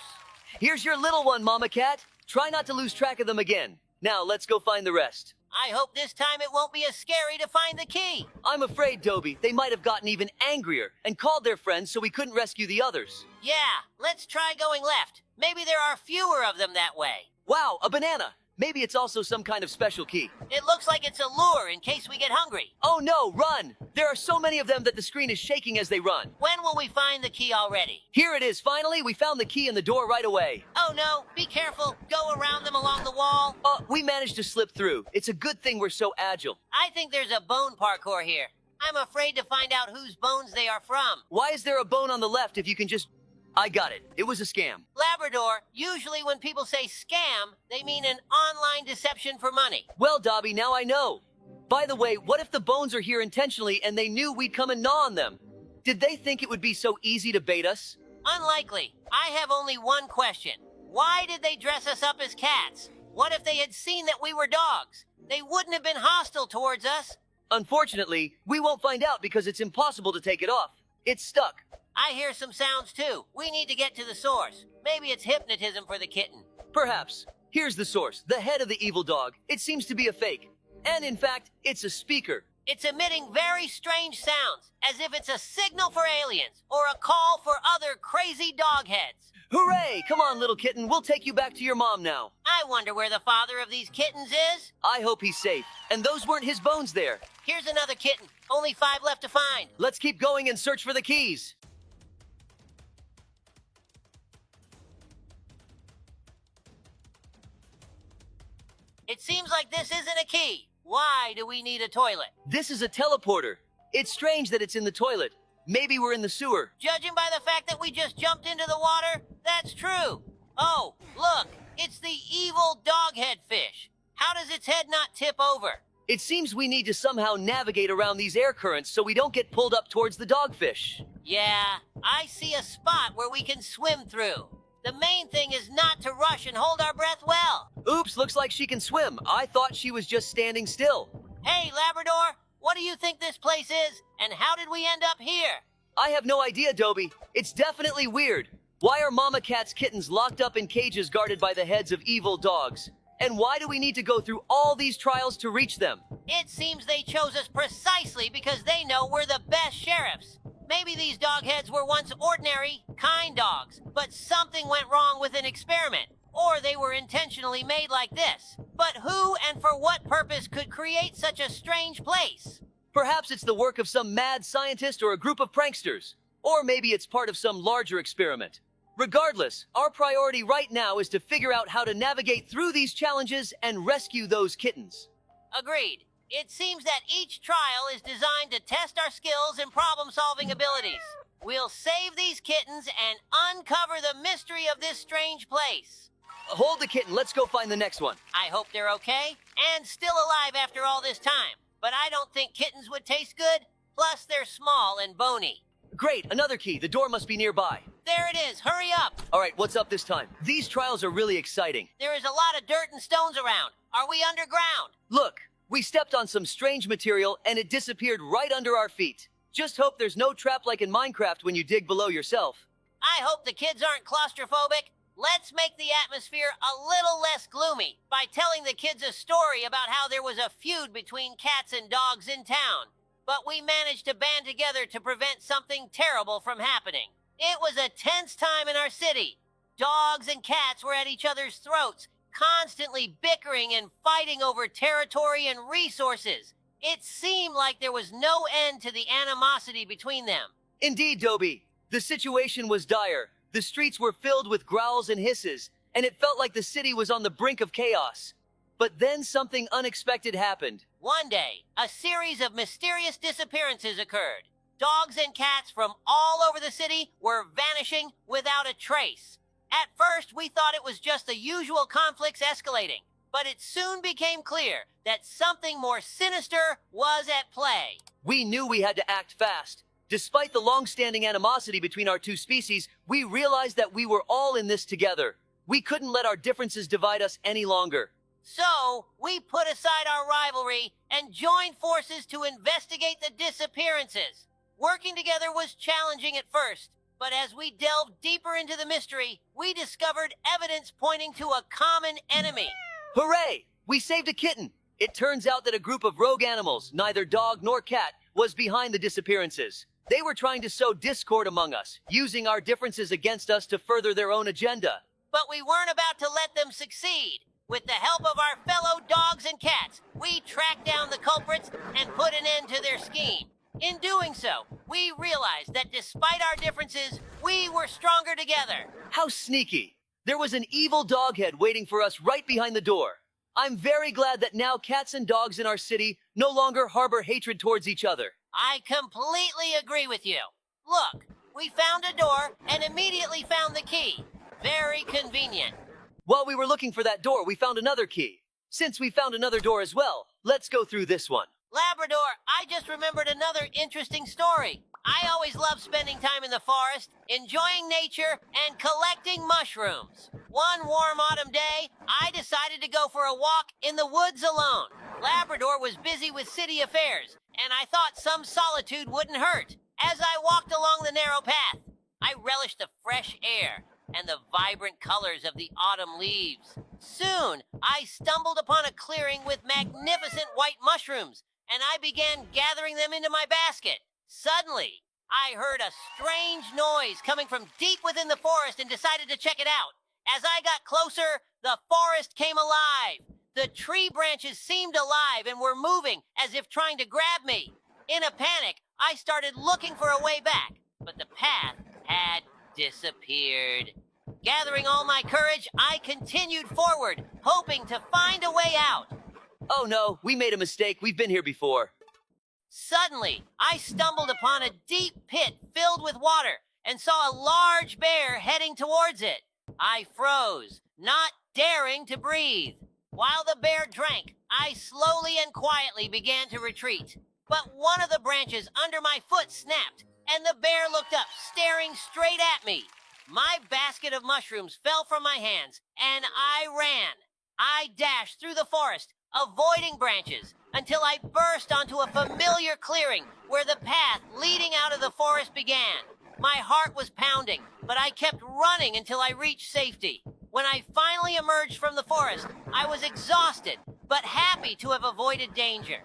Here's your little one, mama cat. Try not to lose track of them again. Now, let's go find the rest. I hope this time it won't be as scary to find the key. I'm afraid, Dobie, they might have gotten even angrier and called their friends so we couldn't rescue the others. Yeah, let's try going left. Maybe there are fewer of them that way. Wow, a banana. Maybe it's also some kind of special key. It looks like it's a lure in case we get hungry. Oh no, run! There are so many of them that the screen is shaking as they run. When will we find the key already? Here it is, finally. We found the key in the door right away. Oh no, be careful. Go around them along the wall. We managed to slip through. It's a good thing we're so agile. I think there's a bone parkour here. I'm afraid to find out whose bones they are from. Why is there a bone on the left if you can just... I got it. It was a scam. Labrador, usually when people say scam, they mean an online deception for money. Well, Dobie, now I know. By the way, what if the bones are here intentionally and they knew we'd come and gnaw on them? Did they think it would be so easy to bait us? Unlikely. I have only one question. Why did they dress us up as cats? What if they had seen that we were dogs? They wouldn't have been hostile towards us. Unfortunately, we won't find out because it's impossible to take it off. It's stuck. I hear some sounds too. We need to get to the source. Maybe it's hypnotism for the kitten. Perhaps. Here's the source, the head of the evil dog. It seems to be a fake. And in fact, it's a speaker. It's emitting very strange sounds, as if it's a signal for aliens or a call for other crazy dog heads. Hooray! Come on, little kitten. We'll take you back to your mom now. I wonder where the father of these kittens is. I hope he's safe. And those weren't his bones there. Here's another kitten. Only 5 left to find. Let's keep going and search for the keys. It seems like this isn't a key. Why do we need a toilet? This is a teleporter. It's strange that it's in the toilet. Maybe we're in the sewer. Judging by the fact that we just jumped into the water, that's true. Oh, look, it's the evil doghead fish. How does its head not tip over? It seems we need to somehow navigate around these air currents so we don't get pulled up towards the dogfish. Yeah, I see a spot where we can swim through. The main thing is not to rush and hold our breath well. Oops, looks like she can swim. I thought she was just standing still. Hey, Labrador, what do you think this place is, and how did we end up here? I have no idea, Dobie. It's definitely weird. Why are mama cat's kittens locked up in cages guarded by the heads of evil dogs? And why do we need to go through all these trials to reach them? It seems they chose us precisely because they know we're the best sheriffs. Maybe these dogheads were once ordinary, kind dogs, but something went wrong with an experiment. Or they were intentionally made like this. But who and for what purpose could create such a strange place? Perhaps it's the work of some mad scientist or a group of pranksters. Or maybe it's part of some larger experiment. Regardless, our priority right now is to figure out how to navigate through these challenges and rescue those kittens. Agreed. It seems that each trial is designed to test our skills and problem-solving abilities. We'll save these kittens and uncover the mystery of this strange place. Hold the kitten, let's go find the next one. I hope they're okay and still alive after all this time. But I don't think kittens would taste good. Plus, they're small and bony. Great, another key. The door must be nearby. There it is. Hurry up. All right, what's up this time? These trials are really exciting. There is a lot of dirt and stones around. Are we underground? Look, we stepped on some strange material and it disappeared right under our feet. Just hope there's no trap like in Minecraft when you dig below yourself. I hope the kids aren't claustrophobic. Let's make the atmosphere a little less gloomy by telling the kids a story about how there was a feud between cats and dogs in town. But we managed to band together to prevent something terrible from happening. It was a tense time in our city. Dogs and cats were at each other's throats, constantly bickering and fighting over territory and resources. It seemed like there was no end to the animosity between them. Indeed, Dobie. The situation was dire. The streets were filled with growls and hisses, and it felt like the city was on the brink of chaos. But then something unexpected happened. One day, a series of mysterious disappearances occurred. Dogs and cats from all over the city were vanishing without a trace. At first, we thought it was just the usual conflicts escalating, but it soon became clear that something more sinister was at play. We knew we had to act fast. Despite the long-standing animosity between our two species, we realized that we were all in this together. We couldn't let our differences divide us any longer. So, we put aside our rivalry and joined forces to investigate the disappearances. Working together was challenging at first, but as we delved deeper into the mystery, we discovered evidence pointing to a common enemy. Hooray! We saved a kitten! It turns out that a group of rogue animals, neither dog nor cat, was behind the disappearances. They were trying to sow discord among us, using our differences against us to further their own agenda. But we weren't about to let them succeed. With the help of our fellow dogs and cats, we tracked down the culprits and put an end to their scheme. In doing so, we realized that despite our differences, we were stronger together. How sneaky! There was an evil doghead waiting for us right behind the door. I'm very glad that now cats and dogs in our city no longer harbor hatred towards each other. I completely agree with you. Look, we found a door and immediately found the key. Very convenient. While we were looking for that door, we found another key. Since we found another door as well, let's go through this one. Labrador, I just remembered another interesting story. I always love spending time in the forest, enjoying nature, and collecting mushrooms. One warm autumn day, I decided to go for a walk in the woods alone. Labrador was busy with city affairs, and I thought some solitude wouldn't hurt. As I walked along the narrow path, I relished the fresh air and the vibrant colors of the autumn leaves. Soon, I stumbled upon a clearing with magnificent white mushrooms, and I began gathering them into my basket. Suddenly, I heard a strange noise coming from deep within the forest and decided to check it out. As I got closer, the forest came alive. The tree branches seemed alive and were moving as if trying to grab me. In a panic, I started looking for a way back, but the path had disappeared. Gathering all my courage, I continued forward, hoping to find a way out. Oh no, we made a mistake. We've been here before. Suddenly, I stumbled upon a deep pit filled with water and saw a large bear heading towards it. I froze, not daring to breathe. While the bear drank, I slowly and quietly began to retreat. But one of the branches under my foot snapped, and the bear looked up, staring straight at me. My basket of mushrooms fell from my hands, and I ran. I dashed through the forest, avoiding branches, until I burst onto a familiar clearing where the path leading out of the forest began. My heart was pounding, but I kept running until I reached safety. When I finally emerged from the forest, I was exhausted, but happy to have avoided danger.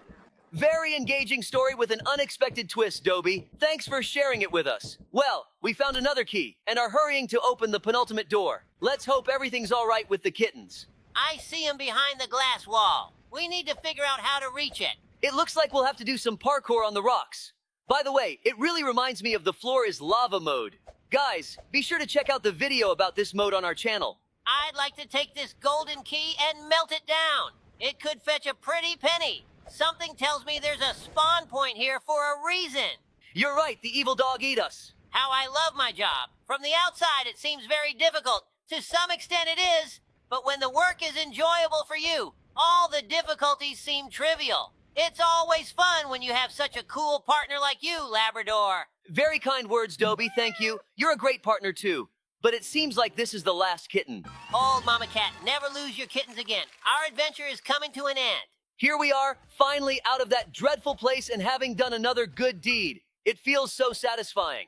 Very engaging story with an unexpected twist, Dobie. Thanks for sharing it with us. Well, we found another key and are hurrying to open the penultimate door. Let's hope everything's all right with the kittens. I see him behind the glass wall. We need to figure out how to reach it. It looks like we'll have to do some parkour on the rocks. By the way, it really reminds me of the floor is lava mode. Guys, be sure to check out the video about this mode on our channel. I'd like to take this golden key and melt it down. It could fetch a pretty penny. Something tells me there's a spawn point here for a reason. You're right, the evil dog eat us. How I love my job. From the outside, it seems very difficult. To some extent, it is. But when the work is enjoyable for you, all the difficulties seem trivial. It's always fun when you have such a cool partner like you, Labrador. Very kind words, Dobie, thank you. You're a great partner, too. But it seems like this is the last kitten. Hold, Mama Cat. Never lose your kittens again. Our adventure is coming to an end. Here we are, finally out of that dreadful place and having done another good deed. It feels so satisfying.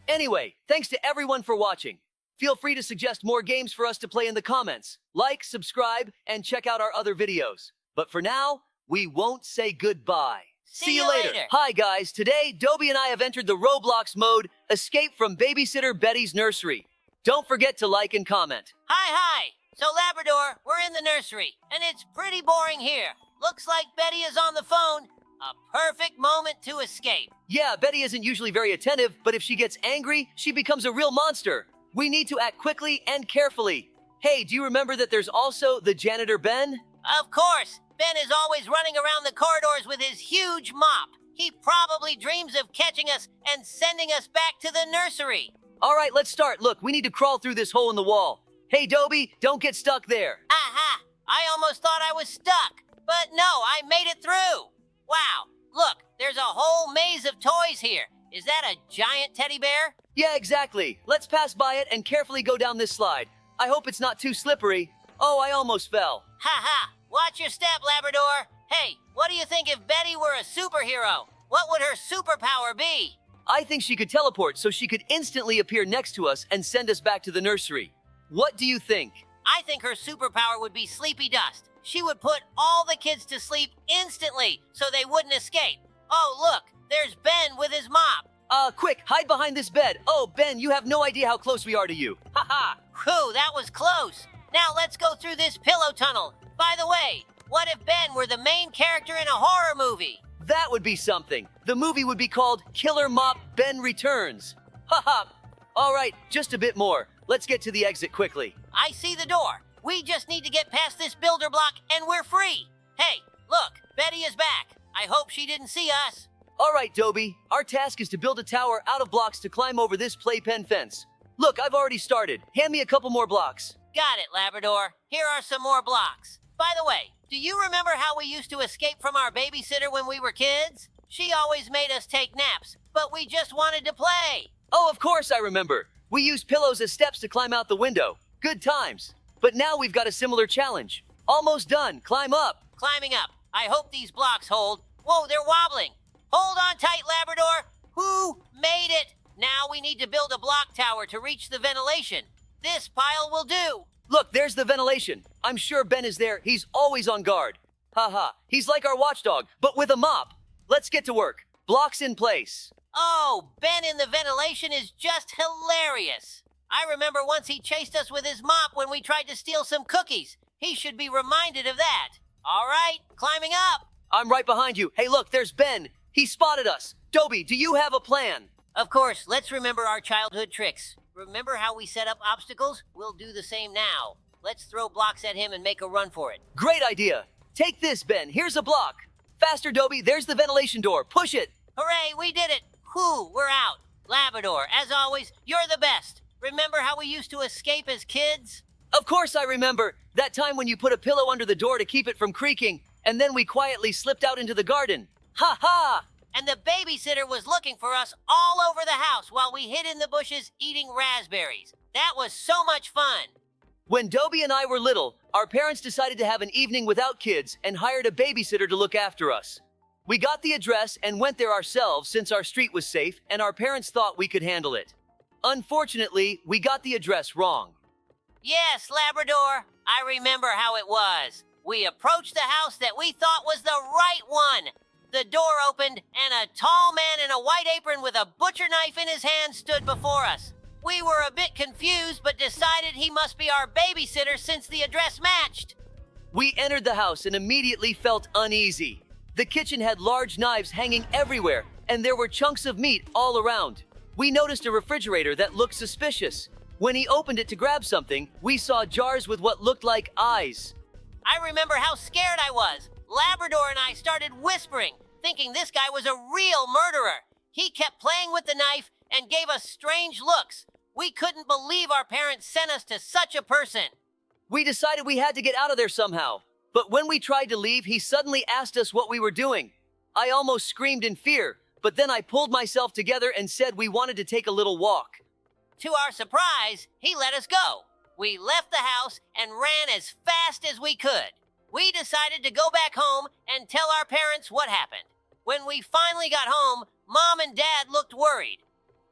Anyway, thanks to everyone for watching. Feel free to suggest more games for us to play in the comments. Like, subscribe, and check out our other videos. But for now, we won't say goodbye. See you later. Hi guys, today Dobie and I have entered the Roblox mode, Escape from Babysitter Betty's Nursery. Don't forget to like and comment. Hi. So, Labrador, we're in the nursery, and it's pretty boring here. Looks like Betty is on the phone. A perfect moment to escape. Yeah, Betty isn't usually very attentive, but if she gets angry, she becomes a real monster. We need to act quickly and carefully. Hey, do you remember that there's also the janitor Ben? Of course. Ben is always running around the corridors with his huge mop. He probably dreams of catching us and sending us back to the nursery. All right, let's start. Look, we need to crawl through this hole in the wall. Hey, Dobie, don't get stuck there. Aha! I almost thought I was stuck. But no, I made it through. Wow, look, there's a whole maze of toys here. Is that a giant teddy bear? Yeah, exactly. Let's pass by it and carefully go down this slide. I hope it's not too slippery. Oh, I almost fell. Ha! Watch your step, Labrador. Hey, what do you think if Betty were a superhero? What would her superpower be? I think she could teleport so she could instantly appear next to us and send us back to the nursery. What do you think? I think her superpower would be sleepy dust. She would put all the kids to sleep instantly so they wouldn't escape. Oh, look, there's Ben with his mop. Quick, hide behind this bed. Oh, Ben, you have no idea how close we are to you. Ha! Whew, that was close. Now let's go through this pillow tunnel. By the way, what if Ben were the main character in a horror movie? That would be something. The movie would be called Killer Mop Ben Returns. Ha! All right, just a bit more. Let's get to the exit quickly. I see the door. We just need to get past this builder block and we're free. Hey, look, Betty is back. I hope she didn't see us. All right, Dobie. Our task is to build a tower out of blocks to climb over this playpen fence. Look, I've already started. Hand me a couple more blocks. Got it, Labrador. Here are some more blocks. By the way, do you remember how we used to escape from our babysitter when we were kids? She always made us take naps, but we just wanted to play. Oh, of course I remember. We used pillows as steps to climb out the window. Good times. But now we've got a similar challenge. Almost done. Climb up. Climbing up. I hope these blocks hold. Whoa, they're wobbling. Hold on tight, Labrador. Who made it? Now we need to build a block tower to reach the ventilation. This pile will do. Look, there's the ventilation. I'm sure Ben is there. He's always on guard. Haha. He's like our watchdog, but with a mop. Let's get to work. Blocks in place. Oh, Ben in the ventilation is just hilarious. I remember once he chased us with his mop when we tried to steal some cookies. He should be reminded of that. All right, climbing up. I'm right behind you. Hey, look, there's Ben. He spotted us. Dobie, do you have a plan? Of course, let's remember our childhood tricks. Remember how we set up obstacles? We'll do the same now. Let's throw blocks at him and make a run for it. Great idea. Take this, Ben. Here's a block. Faster, Dobie. There's the ventilation door. Push it. Hooray, we did it! Whew, we're out. Labrador, as always, you're the best. Remember how we used to escape as kids? Of course I remember. That time when you put a pillow under the door to keep it from creaking, and then we quietly slipped out into the garden. Ha ha! And the babysitter was looking for us all over the house while we hid in the bushes eating raspberries. That was so much fun. When Dobie and I were little, our parents decided to have an evening without kids and hired a babysitter to look after us. We got the address and went there ourselves since our street was safe and our parents thought we could handle it. Unfortunately, we got the address wrong. Yes, Labrador, I remember how it was. We approached the house that we thought was the right one. The door opened and a tall man in a white apron with a butcher knife in his hand stood before us. We were a bit confused but decided he must be our babysitter since the address matched. We entered the house and immediately felt uneasy. The kitchen had large knives hanging everywhere, and there were chunks of meat all around. We noticed a refrigerator that looked suspicious. When he opened it to grab something, we saw jars with what looked like eyes. I remember how scared I was. Labrador and I started whispering, thinking this guy was a real murderer. He kept playing with the knife and gave us strange looks. We couldn't believe our parents sent us to such a person. We decided we had to get out of there somehow. But when we tried to leave, he suddenly asked us what we were doing. I almost screamed in fear, but then I pulled myself together and said we wanted to take a little walk. To our surprise, he let us go. We left the house and ran as fast as we could. We decided to go back home and tell our parents what happened. When we finally got home, Mom and Dad looked worried.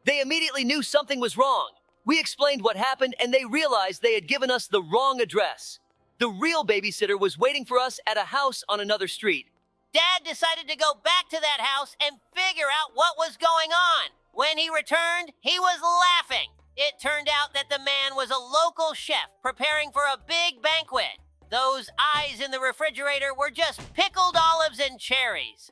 They immediately knew something was wrong. We explained what happened and they realized they had given us the wrong address. The real babysitter was waiting for us at a house on another street. Dad decided to go back to that house and figure out what was going on. When he returned, he was laughing. It turned out that the man was a local chef preparing for a big banquet. Those eyes in the refrigerator were just pickled olives and cherries.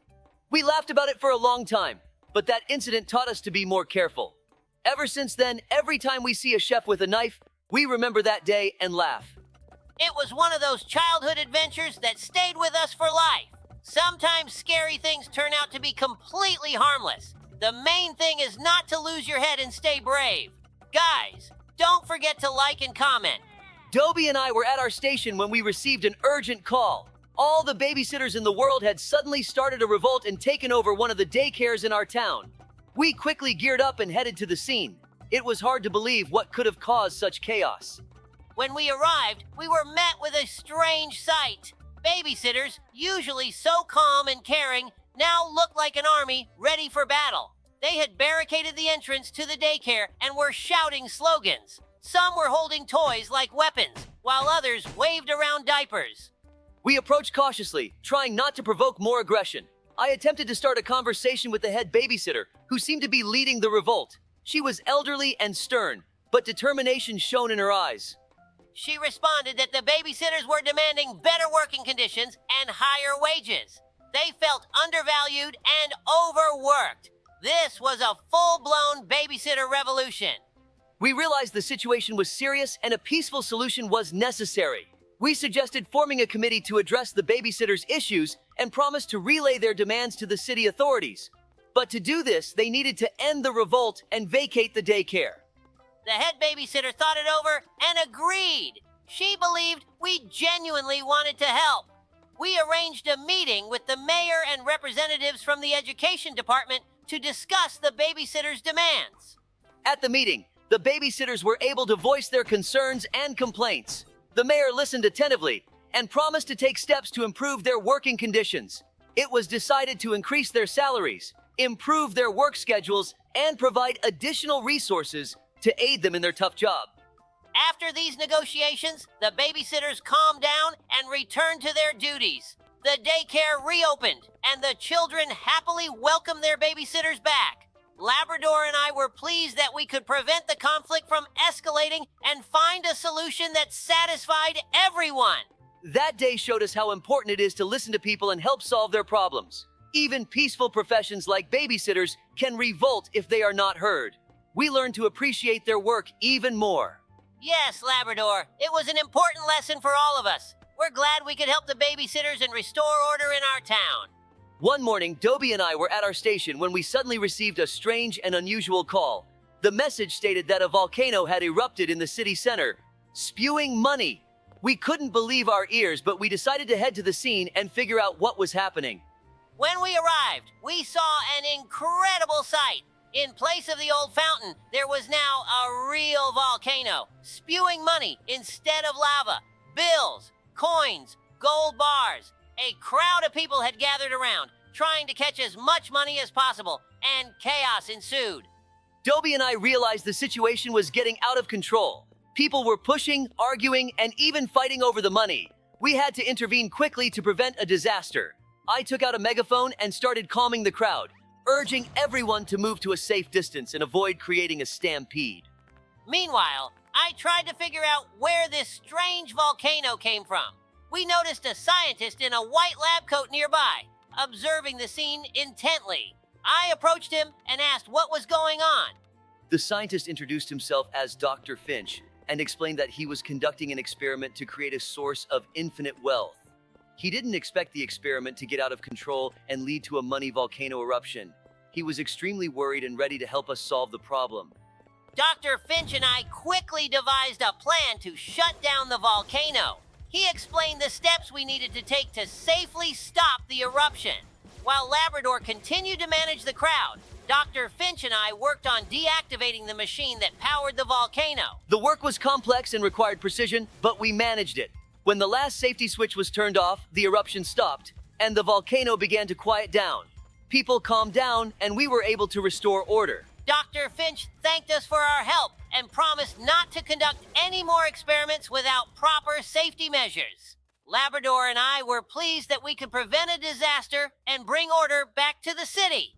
We laughed about it for a long time, but that incident taught us to be more careful. Ever since then, every time we see a chef with a knife, we remember that day and laugh. It was one of those childhood adventures that stayed with us for life. Sometimes scary things turn out to be completely harmless. The main thing is not to lose your head and stay brave. Guys, don't forget to like and comment. Dobie and I were at our station when we received an urgent call. All the babysitters in the world had suddenly started a revolt and taken over one of the daycares in our town. We quickly geared up and headed to the scene. It was hard to believe what could have caused such chaos. When we arrived, we were met with a strange sight. Babysitters, usually so calm and caring, now looked like an army ready for battle. They had barricaded the entrance to the daycare and were shouting slogans. Some were holding toys like weapons, while others waved around diapers. We approached cautiously, trying not to provoke more aggression. I attempted to start a conversation with the head babysitter, who seemed to be leading the revolt. She was elderly and stern, but determination shone in her eyes. She responded that the babysitters were demanding better working conditions and higher wages. They felt undervalued and overworked. This was a full-blown babysitter revolution. We realized the situation was serious and a peaceful solution was necessary. We suggested forming a committee to address the babysitters' issues and promised to relay their demands to the city authorities. But to do this, they needed to end the revolt and vacate the daycare. The head babysitter thought it over and agreed. She believed we genuinely wanted to help. We arranged a meeting with the mayor and representatives from the education department to discuss the babysitters' demands. At the meeting, the babysitters were able to voice their concerns and complaints. The mayor listened attentively and promised to take steps to improve their working conditions. It was decided to increase their salaries, improve their work schedules, and provide additional resources to aid them in their tough job. After these negotiations, the babysitters calmed down and returned to their duties. The daycare reopened, and the children happily welcomed their babysitters back. Labrador and I were pleased that we could prevent the conflict from escalating and find a solution that satisfied everyone. That day showed us how important it is to listen to people and help solve their problems. Even peaceful professions like babysitters can revolt if they are not heard. We learned to appreciate their work even more. Yes, Labrador, it was an important lesson for all of us. We're glad we could help the babysitters and restore order in our town. One morning, Dobie and I were at our station when we suddenly received a strange and unusual call. The message stated that a volcano had erupted in the city center, spewing money. We couldn't believe our ears, but we decided to head to the scene and figure out what was happening. When we arrived, we saw an incredible sight. In place of the old fountain, there was now a real volcano, spewing money instead of lava, bills, coins, gold bars. A crowd of people had gathered around, trying to catch as much money as possible, and chaos ensued. Dobie and I realized the situation was getting out of control. People were pushing, arguing, and even fighting over the money. We had to intervene quickly to prevent a disaster. I took out a megaphone and started calming the crowd, urging everyone to move to a safe distance and avoid creating a stampede. Meanwhile, I tried to figure out where this strange volcano came from. We noticed a scientist in a white lab coat nearby, observing the scene intently. I approached him and asked what was going on. The scientist introduced himself as Dr. Finch and explained that he was conducting an experiment to create a source of infinite wealth. He didn't expect the experiment to get out of control and lead to a money volcano eruption. He was extremely worried and ready to help us solve the problem. Dr. Finch and I quickly devised a plan to shut down the volcano. He explained the steps we needed to take to safely stop the eruption. While Labrador continued to manage the crowd, Dr. Finch and I worked on deactivating the machine that powered the volcano. The work was complex and required precision, but we managed it. When the last safety switch was turned off, the eruption stopped, and the volcano began to quiet down. People calmed down, and we were able to restore order. Dr. Finch thanked us for our help and promised not to conduct any more experiments without proper safety measures. Labrador and I were pleased that we could prevent a disaster and bring order back to the city.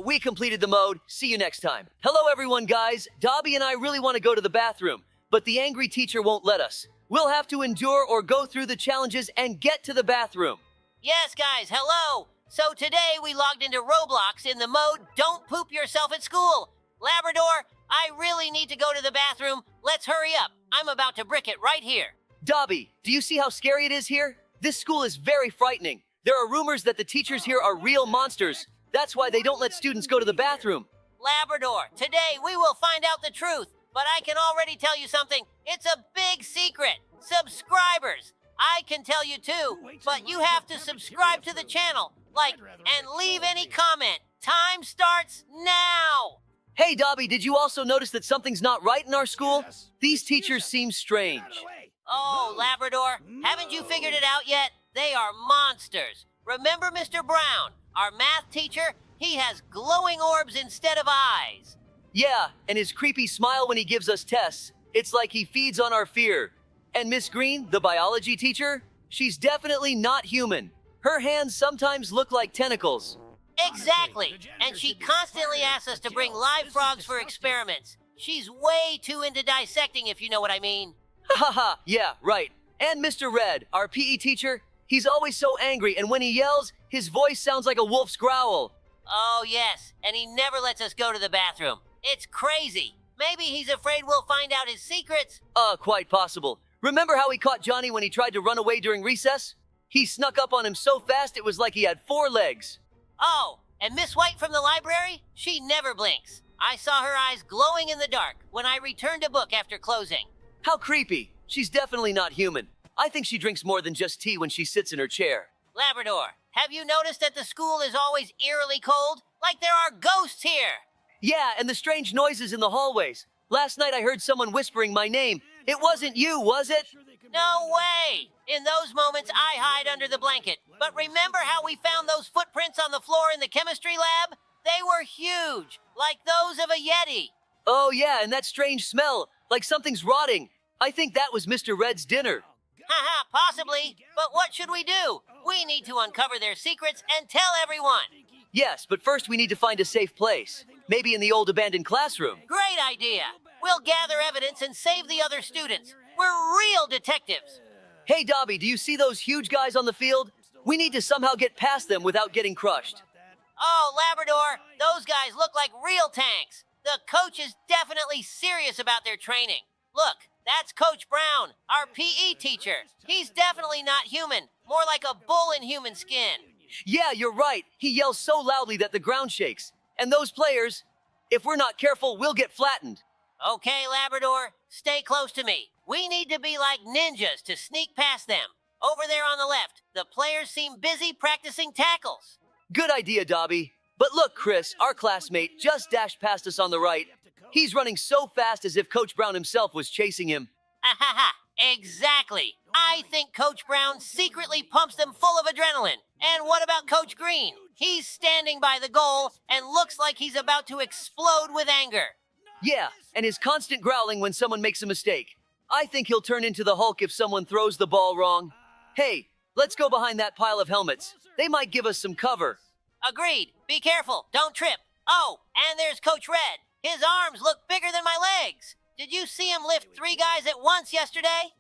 We completed the mode. See you next time. Hello, everyone, guys. Dobie and I really want to go to the bathroom, but the angry teacher won't let us. We'll have to endure or go through the challenges and get to the bathroom. Yes, guys, hello. So today we logged into Roblox in the mode Don't Poop Yourself at School. Labrador, I really need to go to the bathroom. Let's hurry up. I'm about to brick it right here. Dobie, do you see how scary it is here? This school is very frightening. There are rumors that the teachers here are real monsters. That's why they don't let students go to the bathroom. Labrador, today we will find out the truth. But I can already tell you something. It's a big secret. Subscribers. I can tell you too, but you have to subscribe to the channel, like, and leave any comment. Time starts now. Hey, Dobie, did you also notice that something's not right in our school? These teachers seem strange. Oh, Labrador, haven't you figured it out yet? They are monsters. Remember Mr. Brown, our math teacher? He has glowing orbs instead of eyes. Yeah, and his creepy smile when he gives us tests. It's like he feeds on our fear. And Miss Green, the biology teacher? She's definitely not human. Her hands sometimes look like tentacles. Exactly. And she constantly asks us to bring live frogs for experiments. She's way too into dissecting, if you know what I mean. Haha, yeah, right. And Mr. Red, our PE teacher, he's always so angry, and when he yells, his voice sounds like a wolf's growl. Oh, yes, and he never lets us go to the bathroom. It's crazy. Maybe he's afraid we'll find out his secrets. Quite possible. Remember how he caught Johnny when he tried to run away during recess? He snuck up on him so fast it was like he had 4 legs. Oh, and Miss White from the library? She never blinks. I saw her eyes glowing in the dark when I returned a book after closing. How creepy. She's definitely not human. I think she drinks more than just tea when she sits in her chair. Labrador, have you noticed that the school is always eerily cold? Like there are ghosts here. Yeah, and the strange noises in the hallways. Last night I heard someone whispering my name. It wasn't you, was it? No way! In those moments, I hide under the blanket. But remember how we found those footprints on the floor in the chemistry lab? They were huge, like those of a Yeti. Oh yeah, and that strange smell, like something's rotting. I think that was Mr. Red's dinner. Haha, possibly. But what should we do? We need to uncover their secrets and tell everyone. Yes, but first we need to find a safe place. Maybe in the old abandoned classroom. Great idea. We'll gather evidence and save the other students. We're real detectives. Hey, Dobie, do you see those huge guys on the field? We need to somehow get past them without getting crushed. Oh, Labrador, those guys look like real tanks. The coach is definitely serious about their training. Look, that's Coach Brown, our PE teacher. He's definitely not human, more like a bull in human skin. Yeah, you're right. He yells so loudly that the ground shakes. And those players, if we're not careful, we'll get flattened. Okay, Labrador, stay close to me. We need to be like ninjas to sneak past them. Over there on the left, the players seem busy practicing tackles. Good idea, Dobie. But look, Chris, our classmate just dashed past us on the right. He's running so fast as if Coach Brown himself was chasing him. Ha ha ha, exactly. I think Coach Brown secretly pumps them full of adrenaline. And what about Coach Green? He's standing by the goal and looks like he's about to explode with anger. Yeah, and his constant growling when someone makes a mistake. I think he'll turn into the Hulk if someone throws the ball wrong. Hey, let's go behind that pile of helmets. They might give us some cover. Agreed. Be careful. Don't trip. Oh, and there's Coach Red. His arms look bigger than my legs. Did you see him lift 3 guys at once yesterday?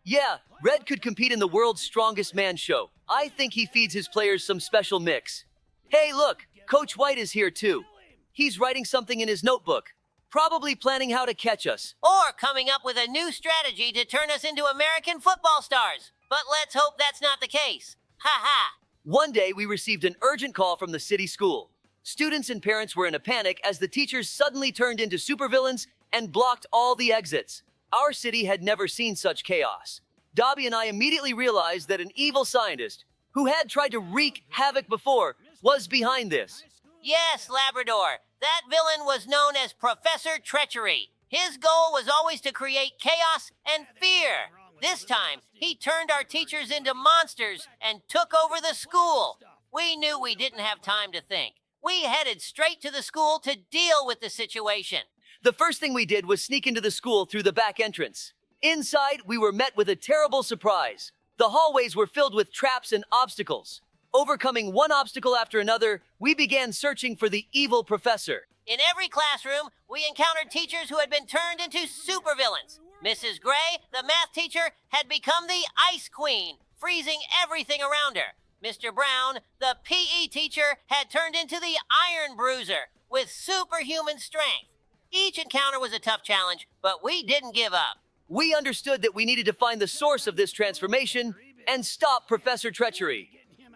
Yeah, Red could compete in the world's strongest man show. I think he feeds his players some special mix. Hey, look, Coach White is here too. He's writing something in his notebook, probably planning how to catch us. Or coming up with a new strategy to turn us into American football stars. But let's hope that's not the case. Ha ha. One day, we received an urgent call from the city school. Students and parents were in a panic as the teachers suddenly turned into supervillains and blocked all the exits. Our city had never seen such chaos. Dobie and I immediately realized that an evil scientist, who had tried to wreak havoc before, was behind this. Yes, Labrador. That villain was known as Professor Treachery. His goal was always to create chaos and fear. This time, he turned our teachers into monsters and took over the school. We knew we didn't have time to think. We headed straight to the school to deal with the situation. The first thing we did was sneak into the school through the back entrance. Inside, we were met with a terrible surprise. The hallways were filled with traps and obstacles. Overcoming one obstacle after another, we began searching for the evil professor. In every classroom, we encountered teachers who had been turned into supervillains. Mrs. Gray, the math teacher, had become the Ice Queen, freezing everything around her. Mr. Brown, the PE teacher, had turned into the Iron Bruiser, with superhuman strength. Each encounter was a tough challenge, but we didn't give up. We understood that we needed to find the source of this transformation and stop Professor Treachery.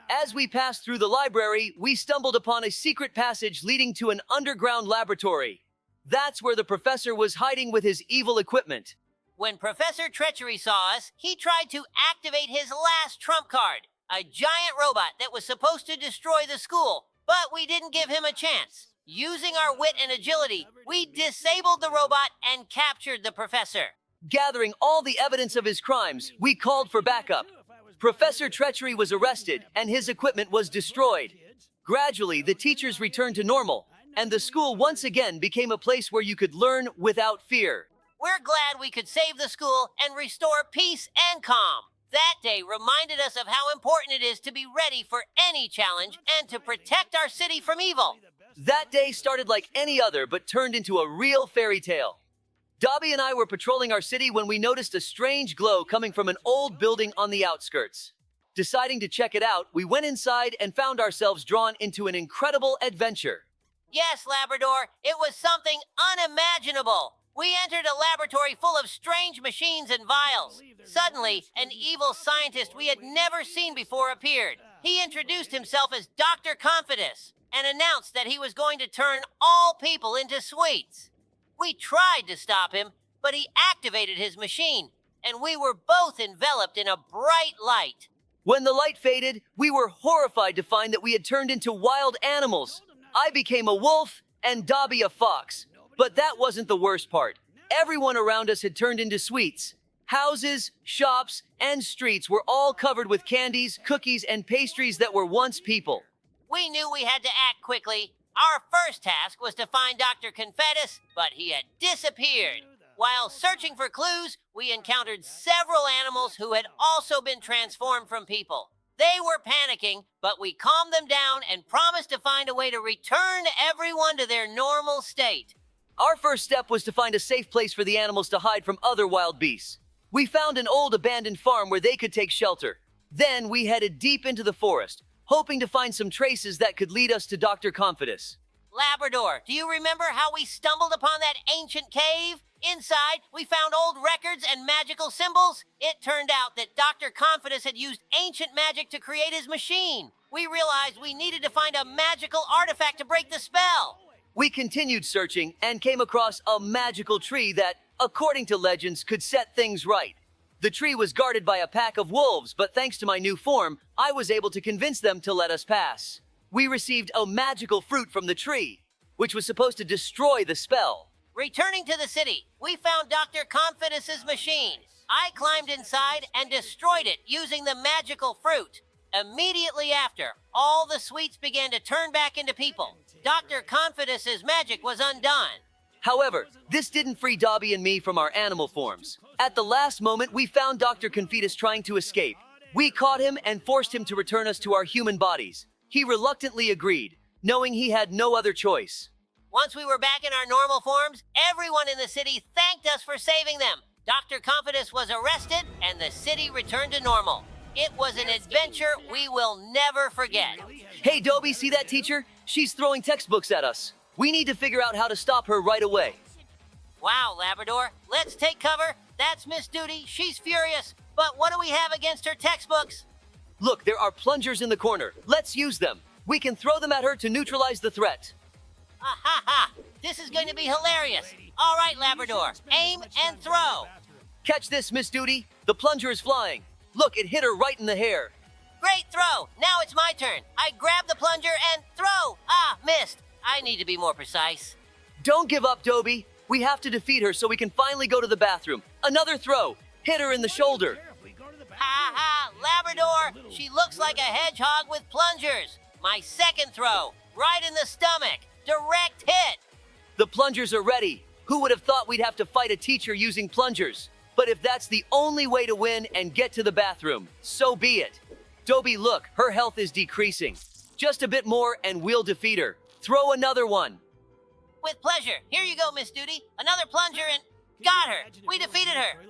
As we passed through the library, we stumbled upon a secret passage leading to an underground laboratory. That's where the professor was hiding with his evil equipment. When Professor Treachery saw us, he tried to activate his last trump card, a giant robot that was supposed to destroy the school, but we didn't give him a chance. Using our wit and agility, we disabled the robot and captured the professor. Gathering all the evidence of his crimes, we called for backup. Professor Treachery was arrested and his equipment was destroyed. Gradually, the teachers returned to normal, and the school once again became a place where you could learn without fear. We're glad we could save the school and restore peace and calm. That day reminded us of how important it is to be ready for any challenge and to protect our city from evil. That day started like any other, but turned into a real fairy tale. Dobie and I were patrolling our city when we noticed a strange glow coming from an old building on the outskirts. Deciding to check it out, we went inside and found ourselves drawn into an incredible adventure. Yes, Labrador, it was something unimaginable. We entered a laboratory full of strange machines and vials. Suddenly, an evil scientist we had never seen before appeared. He introduced himself as Dr. Confidus and announced that he was going to turn all people into sweets. We tried to stop him, but he activated his machine, and we were both enveloped in a bright light. When the light faded, we were horrified to find that we had turned into wild animals. I became a wolf and Dobie a fox. But that wasn't the worst part. Everyone around us had turned into sweets. Houses, shops, and streets were all covered with candies, cookies, and pastries that were once people. We knew we had to act quickly. Our first task was to find Dr. Confetus, but he had disappeared. While searching for clues, we encountered several animals who had also been transformed from people. They were panicking, but we calmed them down and promised to find a way to return everyone to their normal state. Our first step was to find a safe place for the animals to hide from other wild beasts. We found an old abandoned farm where they could take shelter. Then we headed deep into the forest, hoping to find some traces that could lead us to Dr. Confidus. Labrador, do you remember how we stumbled upon that ancient cave? Inside, we found old records and magical symbols. It turned out that Dr. Confidus had used ancient magic to create his machine. We realized we needed to find a magical artifact to break the spell. We continued searching and came across a magical tree that, according to legends, could set things right. The tree was guarded by a pack of wolves, but thanks to my new form, I was able to convince them to let us pass. We received a magical fruit from the tree, which was supposed to destroy the spell. Returning to the city, we found Dr. Confidus's machine. I climbed inside and destroyed it using the magical fruit. Immediately after, all the sweets began to turn back into people. Dr. Confidus's magic was undone. However, this didn't free Dobie and me from our animal forms. At the last moment, we found Dr. Confidus trying to escape. We caught him and forced him to return us to our human bodies. He reluctantly agreed, knowing he had no other choice. Once we were back in our normal forms, everyone in the city thanked us for saving them. Dr. Confidus was arrested, and the city returned to normal. It was an adventure we will never forget. Hey, Dobie, see that teacher? She's throwing textbooks at us. We need to figure out how to stop her right away. Wow, Labrador, let's take cover. That's Miss Duty. She's furious. But what do we have against her textbooks? Look, there are plungers in the corner. Let's use them. We can throw them at her to neutralize the threat. Ha ha ha! This is going to be hilarious. All right, Labrador, aim and throw. Catch this, Miss Duty. The plunger is flying. Look, it hit her right in the hair. Great throw. Now it's my turn. I grab the plunger and throw. Ah, missed. I need to be more precise. Don't give up, Dobie. We have to defeat her so we can finally go to the bathroom. Another throw. Hit her in the shoulder. Ha ha! Labrador! She looks like a hedgehog with plungers. My second throw. Right in the stomach. Direct hit. The plungers are ready. Who would have thought we'd have to fight a teacher using plungers? But if that's the only way to win and get to the bathroom, so be it. Dobie, look, her health is decreasing. Just a bit more and we'll defeat her. Throw another one. With pleasure. Here you go, Miss Duty. Another plunger and... Got her. We defeated her.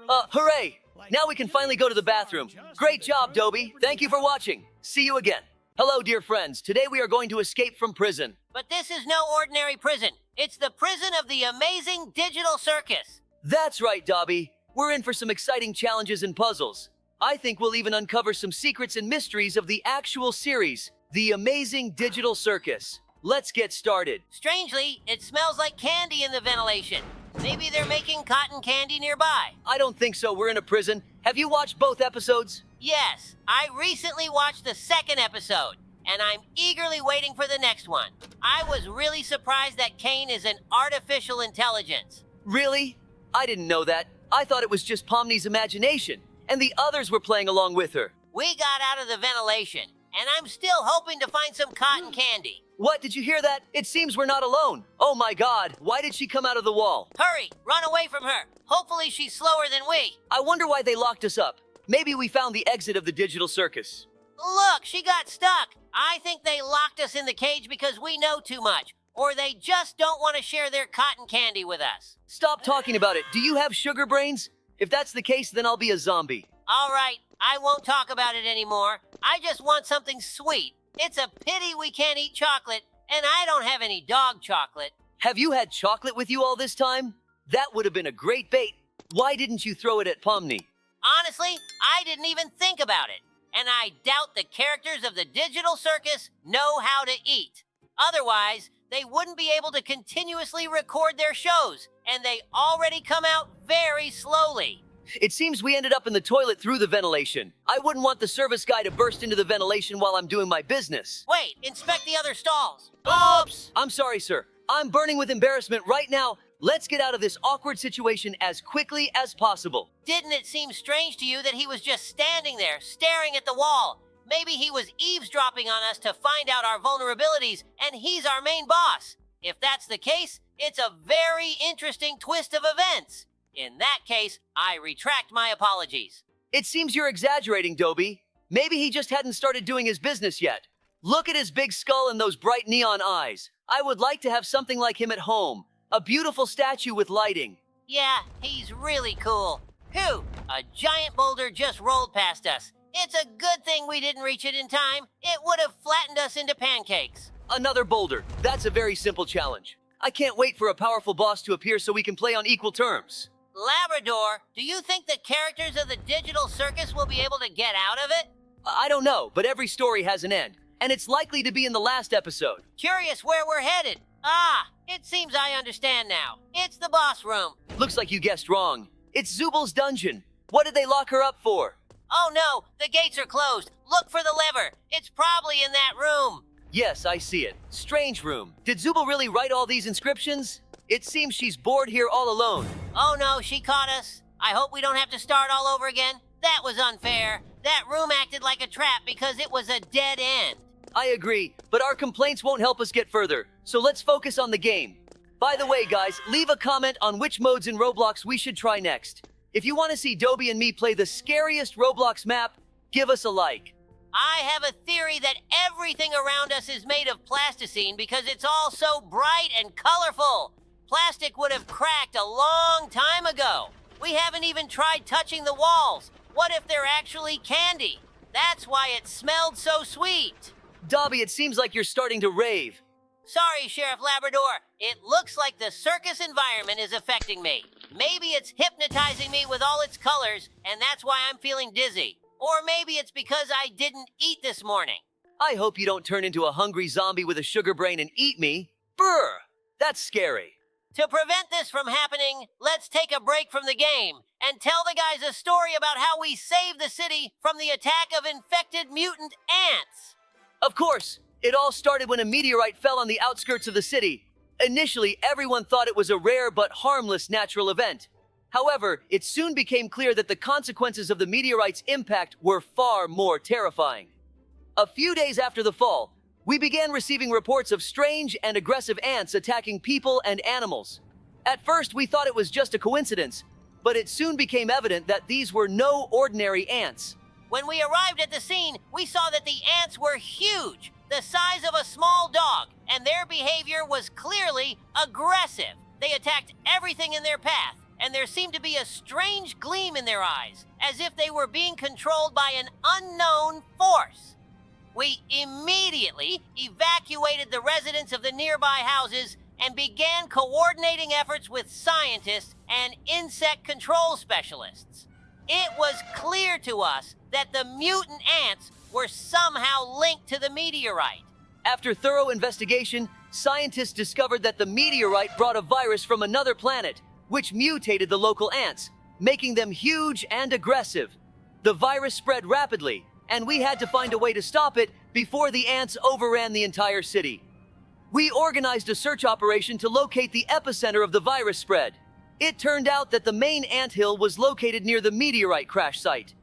Hooray! Now we can finally go to the bathroom. Great job, Dobie. Thank you for watching. See you again. Hello, dear friends. Today we are going to escape from prison. But this is no ordinary prison. It's the prison of the amazing digital circus. That's right, Dobie. We're in for some exciting challenges and puzzles. I think we'll even uncover some secrets and mysteries of the actual series, The Amazing Digital Circus. Let's get started. Strangely, it smells like candy in the ventilation. Maybe they're making cotton candy nearby. I don't think so. We're in a prison. Have you watched both episodes? Yes, I recently watched the second episode, and I'm eagerly waiting for the next one. I was really surprised that Kane is an artificial intelligence. Really? I didn't know that. I thought it was just Pomni's imagination, and the others were playing along with her. We got out of the ventilation, and I'm still hoping to find some cotton candy. What? Did you hear that? It seems we're not alone. Oh my God, why did she come out of the wall? Hurry, run away from her. Hopefully she's slower than we. I wonder why they locked us up. Maybe we found the exit of the digital circus. Look, she got stuck. I think they locked us in the cage because we know too much, or they just don't want to share their cotton candy with us. Stop talking about it. Do you have sugar brains? If that's the case, then I'll be a zombie. All right, I won't talk about it anymore. I just want something sweet. It's a pity we can't eat chocolate, and I don't have any dog chocolate. Have you had chocolate with you all this time? That would have been a great bait. Why didn't you throw it at Pomni? Honestly, I didn't even think about it. And I doubt the characters of the digital circus know how to eat. Otherwise, they wouldn't be able to continuously record their shows, and they already come out very slowly. It seems we ended up in the toilet through the ventilation. I wouldn't want the service guy to burst into the ventilation while I'm doing my business. Wait, inspect the other stalls. Oops! I'm sorry, sir. I'm burning with embarrassment right now. Let's get out of this awkward situation as quickly as possible. Didn't it seem strange to you that he was just standing there, staring at the wall? Maybe he was eavesdropping on us to find out our vulnerabilities, and he's our main boss. If that's the case, it's a very interesting twist of events. In that case, I retract my apologies. It seems you're exaggerating, Dobie. Maybe he just hadn't started doing his business yet. Look at his big skull and those bright neon eyes. I would like to have something like him at home. A beautiful statue with lighting. Yeah, he's really cool. Phew, a giant boulder just rolled past us. It's a good thing we didn't reach it in time. It would have flattened us into pancakes. Another boulder. That's a very simple challenge. I can't wait for a powerful boss to appear so we can play on equal terms. Labrador, do you think the characters of the digital circus will be able to get out of it? I don't know, but every story has an end, and it's likely to be in the last episode. Curious where we're headed. Ah, it seems I understand now. It's the boss room. Looks like you guessed wrong. It's Zubal's dungeon. What did they lock her up for? Oh no, the gates are closed. Look for the lever. It's probably in that room. Yes, I see it. Strange room. Did Zubal really write all these inscriptions? It seems she's bored here all alone. Oh no, she caught us. I hope we don't have to start all over again. That was unfair. That room acted like a trap because it was a dead end. I agree, but our complaints won't help us get further, so let's focus on the game. By the way, guys, leave a comment on which modes in Roblox we should try next. If you want to see Dobie and me play the scariest Roblox map, give us a like. I have a theory that everything around us is made of plasticine because it's all so bright and colorful. Plastic would have cracked a long time ago. We haven't even tried touching the walls. What if they're actually candy? That's why it smelled so sweet. Dobie, it seems like you're starting to rave. Sorry, Sheriff Labrador. It looks like the circus environment is affecting me. Maybe it's hypnotizing me with all its colors, and that's why I'm feeling dizzy. Or maybe it's because I didn't eat this morning. I hope you don't turn into a hungry zombie with a sugar brain and eat me. Brr! That's scary. To prevent this from happening, let's take a break from the game and tell the guys a story about how we saved the city from the attack of infected mutant ants. Of course, it all started when a meteorite fell on the outskirts of the city. Initially, everyone thought it was a rare but harmless natural event. However, it soon became clear that the consequences of the meteorite's impact were far more terrifying. A few days after the fall, we began receiving reports of strange and aggressive ants attacking people and animals. At first, we thought it was just a coincidence, but it soon became evident that these were no ordinary ants. When we arrived at the scene, we saw that the ants were huge, the size of a small dog, and their behavior was clearly aggressive. They attacked everything in their path, and there seemed to be a strange gleam in their eyes, as if they were being controlled by an unknown force. We immediately evacuated the residents of the nearby houses and began coordinating efforts with scientists and insect control specialists. It was clear to us that the mutant ants were somehow linked to the meteorite. After thorough investigation, scientists discovered that the meteorite brought a virus from another planet, which mutated the local ants, making them huge and aggressive. The virus spread rapidly, and we had to find a way to stop it before the ants overran the entire city. We organized a search operation to locate the epicenter of the virus spread. It turned out that the main anthill was located near the meteorite crash site.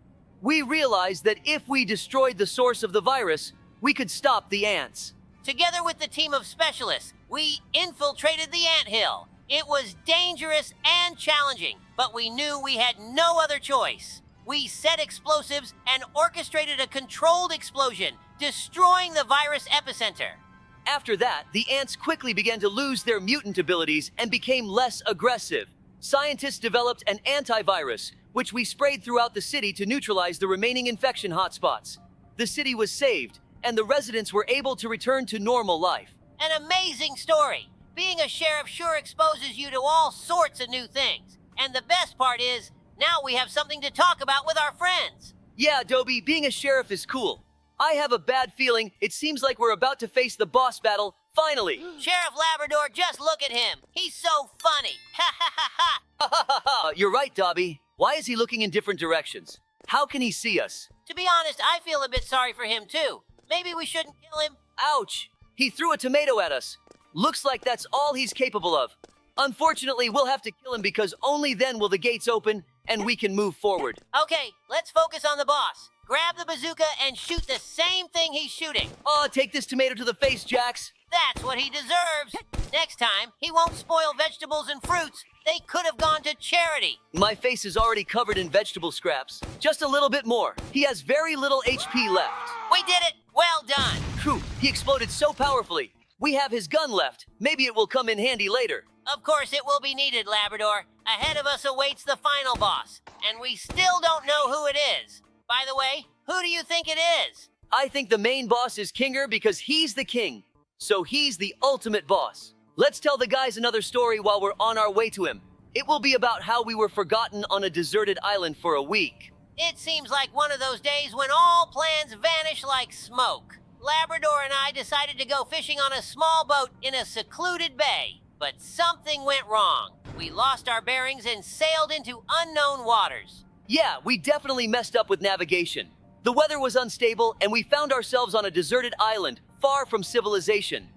We realized that if we destroyed the source of the virus, we could stop the ants. Together with the team of specialists, we infiltrated the anthill. It was dangerous and challenging, but we knew we had no other choice. We set explosives and orchestrated a controlled explosion, destroying the virus epicenter. After that, the ants quickly began to lose their mutant abilities and became less aggressive. Scientists developed an antivirus, which we sprayed throughout the city to neutralize the remaining infection hotspots. The city was saved, and the residents were able to return to normal life. An amazing story. Being a sheriff sure exposes you to all sorts of new things. And the best part is, now we have something to talk about with our friends. Yeah, Dobie, being a sheriff is cool. I have a bad feeling it seems like we're about to face the boss battle, finally. Sheriff Labrador, just look at him. He's so funny. Ha ha ha ha. Ha ha ha ha! You're right, Dobie. Why is he looking in different directions? How can he see us? To be honest, I feel a bit sorry for him too. Maybe we shouldn't kill him. Ouch! He threw a tomato at us. Looks like that's all he's capable of. Unfortunately, we'll have to kill him because only then will the gates open and we can move forward. Okay, let's focus on the boss. Grab the bazooka and shoot the same thing he's shooting. Oh, take this tomato to the face, Jax. That's what he deserves. Next time, he won't spoil vegetables and fruits. They could have gone to charity. My face is already covered in vegetable scraps. Just a little bit more. He has very little HP left. We did it. Well done. Phew, he exploded so powerfully. We have his gun left. Maybe it will come in handy later. Of course it will be needed, Labrador. Ahead of us awaits the final boss, and we still don't know who it is. By the way, who do you think it is? I think the main boss is Kinger because he's the king. So he's the ultimate boss. Let's tell the guys another story while we're on our way to him. It will be about how we were forgotten on a deserted island for a week. It seems like one of those days when all plans vanish like smoke. Labrador and I decided to go fishing on a small boat in a secluded bay, but something went wrong. We lost our bearings and sailed into unknown waters. Yeah, we definitely messed up with navigation. The weather was unstable and we found ourselves on a deserted island, far from civilization.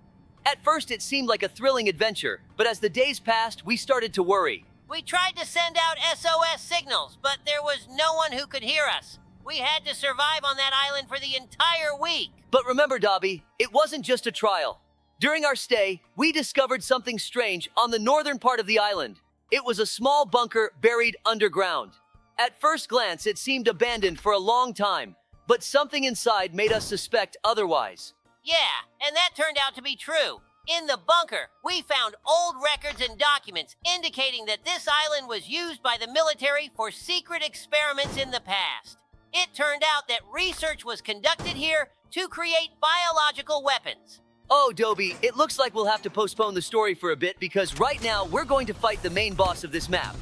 At first it seemed like a thrilling adventure, but as the days passed, we started to worry. We tried to send out SOS signals, but there was no one who could hear us. We had to survive on that island for the entire week. But remember, Dobie, it wasn't just a trial. During our stay, we discovered something strange on the northern part of the island. It was a small bunker buried underground. At first glance, it seemed abandoned for a long time, but something inside made us suspect otherwise. Yeah, and that turned out to be true. In the bunker, we found old records and documents indicating that this island was used by the military for secret experiments in the past. It turned out that research was conducted here to create biological weapons. Oh, Dobie, it looks like we'll have to postpone the story for a bit because right now we're going to fight the main boss of this map,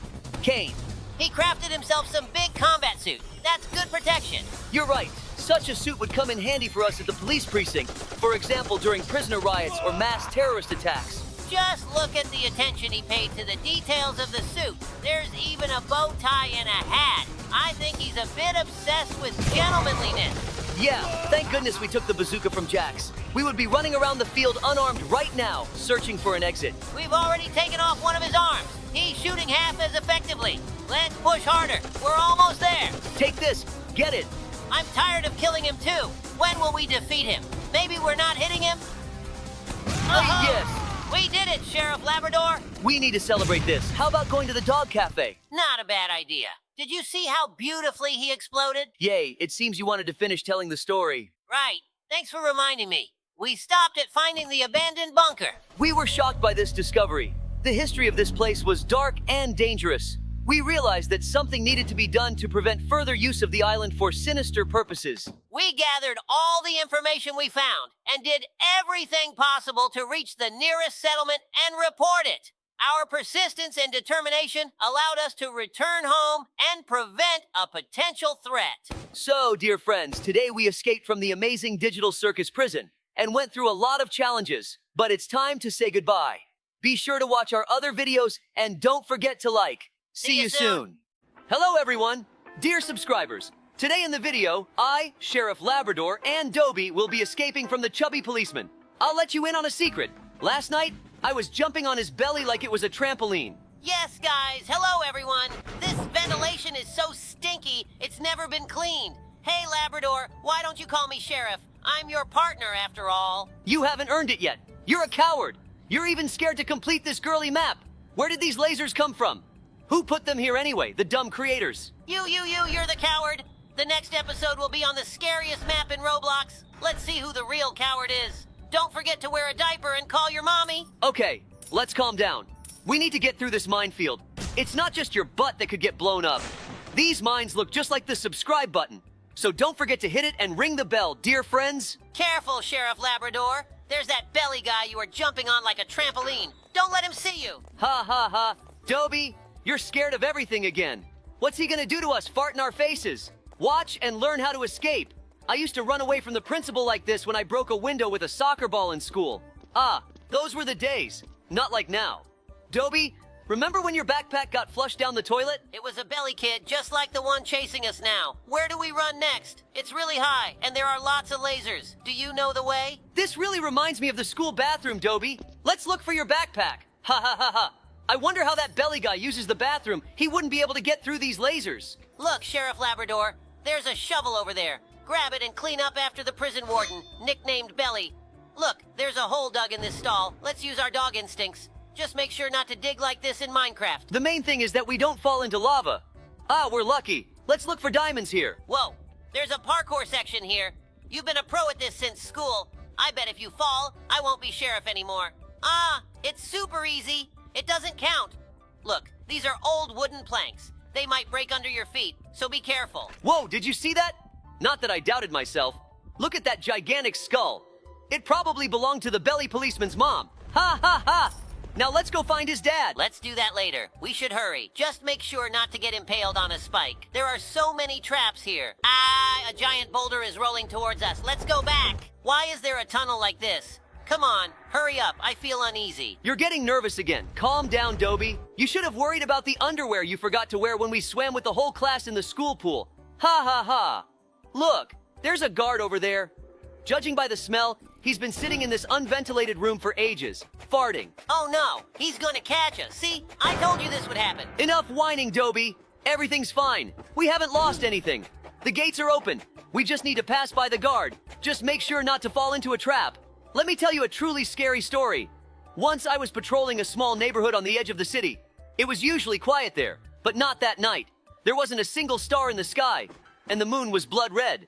Kane. He crafted himself some big combat suit. That's good protection. You're right. Such a suit would come in handy for us at the police precinct, for example, during prisoner riots or mass terrorist attacks. Just look at the attention he paid to the details of the suit. There's even a bow tie and a hat. I think he's a bit obsessed with gentlemanliness. Yeah, thank goodness we took the bazooka from Jax. We would be running around the field unarmed right now, searching for an exit. We've already taken off one of his arms. He's shooting half as effectively. Let's push harder. We're almost there. Take this. Get it. I'm tired of killing him too. When will we defeat him? Maybe we're not hitting him? Yes. We did it, Sheriff Labrador. We need to celebrate this. How about going to the dog cafe? Not a bad idea. Did you see how beautifully he exploded? Yay, it seems you wanted to finish telling the story. Right. Thanks for reminding me. We stopped at finding the abandoned bunker. We were shocked by this discovery. The history of this place was dark and dangerous. We realized that something needed to be done to prevent further use of the island for sinister purposes. We gathered all the information we found and did everything possible to reach the nearest settlement and report it. Our persistence and determination allowed us to return home and prevent a potential threat. So, dear friends, today we escaped from the amazing digital circus prison and went through a lot of challenges, but it's time to say goodbye. Be sure to watch our other videos and don't forget to like. See you soon. Hello, everyone. Dear subscribers, today in the video, I, Sheriff Labrador, and Dobie will be escaping from the chubby policeman. I'll let you in on a secret. Last night, I was jumping on his belly like it was a trampoline. Yes, guys. Hello, everyone. This ventilation is so stinky, it's never been cleaned. Hey, Labrador, why don't you call me Sheriff? I'm your partner, after all. You haven't earned it yet. You're a coward. You're even scared to complete this girly map. Where did these lasers come from? Who put them here anyway? The dumb creators. You're the coward. The next episode will be on the scariest map in Roblox. Let's see who the real coward is. Don't forget to wear a diaper and call your mommy. Okay, let's calm down. We need to get through this minefield. It's not just your butt that could get blown up. These mines look just like the subscribe button. So don't forget to hit it and ring the bell, dear friends. Careful, Sheriff Labrador. There's that belly guy you were jumping on like a trampoline. Don't let him see you. Ha ha ha. Dobie, you're scared of everything again. What's he gonna do to us, fart in our faces? Watch and learn how to escape. I used to run away from the principal like this when I broke a window with a soccer ball in school. Ah, those were the days. Not like now. Dobie, remember when your backpack got flushed down the toilet? It was a belly kid, just like the one chasing us now. Where do we run next? It's really high, and there are lots of lasers. Do you know the way? This really reminds me of the school bathroom, Dobie. Let's look for your backpack. Ha ha ha ha. I wonder how that belly guy uses the bathroom. He wouldn't be able to get through these lasers. Look, Sheriff Labrador, there's a shovel over there. Grab it and clean up after the prison warden, nicknamed Belly. Look, there's a hole dug in this stall. Let's use our dog instincts. Just make sure not to dig like this in Minecraft. The main thing is that we don't fall into lava. Ah, we're lucky. Let's look for diamonds here. Whoa, there's a parkour section here. You've been a pro at this since school. I bet if you fall, I won't be sheriff anymore. Ah, it's super easy. It doesn't count. Look, these are old wooden planks. They might break under your feet, so be careful. Whoa, did you see that? Not that I doubted myself. Look at that gigantic skull. It probably belonged to the belly policeman's mom. Ha ha ha! Now let's go find his dad. Let's do that later. We should hurry. Just make sure not to get impaled on a spike. There are so many traps here. Ah, a giant boulder is rolling towards us. Let's go back. Why is there a tunnel like this? Come on, hurry up. I feel uneasy. You're getting nervous again. Calm down, Dobie. You should have worried about the underwear you forgot to wear when we swam with the whole class in the school pool. Ha ha ha. Look, there's a guard over there. Judging by the smell, he's been sitting in this unventilated room for ages, farting. Oh no, he's gonna catch us. See, I told you this would happen. Enough whining, Dobie. Everything's fine. We haven't lost anything. The gates are open. We just need to pass by the guard. Just make sure not to fall into a trap. Let me tell you a truly scary story. Once I was patrolling a small neighborhood on the edge of the city. It was usually quiet there, but not that night. There wasn't a single star in the sky, and the moon was blood red.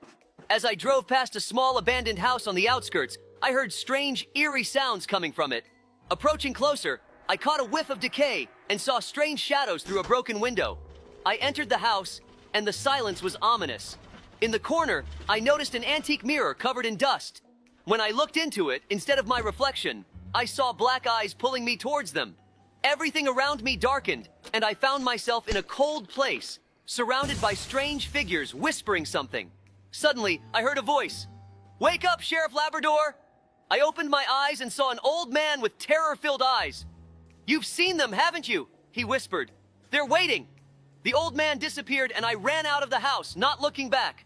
As I drove past a small abandoned house on the outskirts, I heard strange, eerie sounds coming from it. Approaching closer, I caught a whiff of decay and saw strange shadows through a broken window. I entered the house, and the silence was ominous. In the corner, I noticed an antique mirror covered in dust. When I looked into it, instead of my reflection, I saw black eyes pulling me towards them. Everything around me darkened, and I found myself in a cold place, surrounded by strange figures whispering something. Suddenly, I heard a voice. "Wake up, Sheriff Labrador!" I opened my eyes and saw an old man with terror-filled eyes. "You've seen them, haven't you?" he whispered. "They're waiting." The old man disappeared and I ran out of the house, not looking back.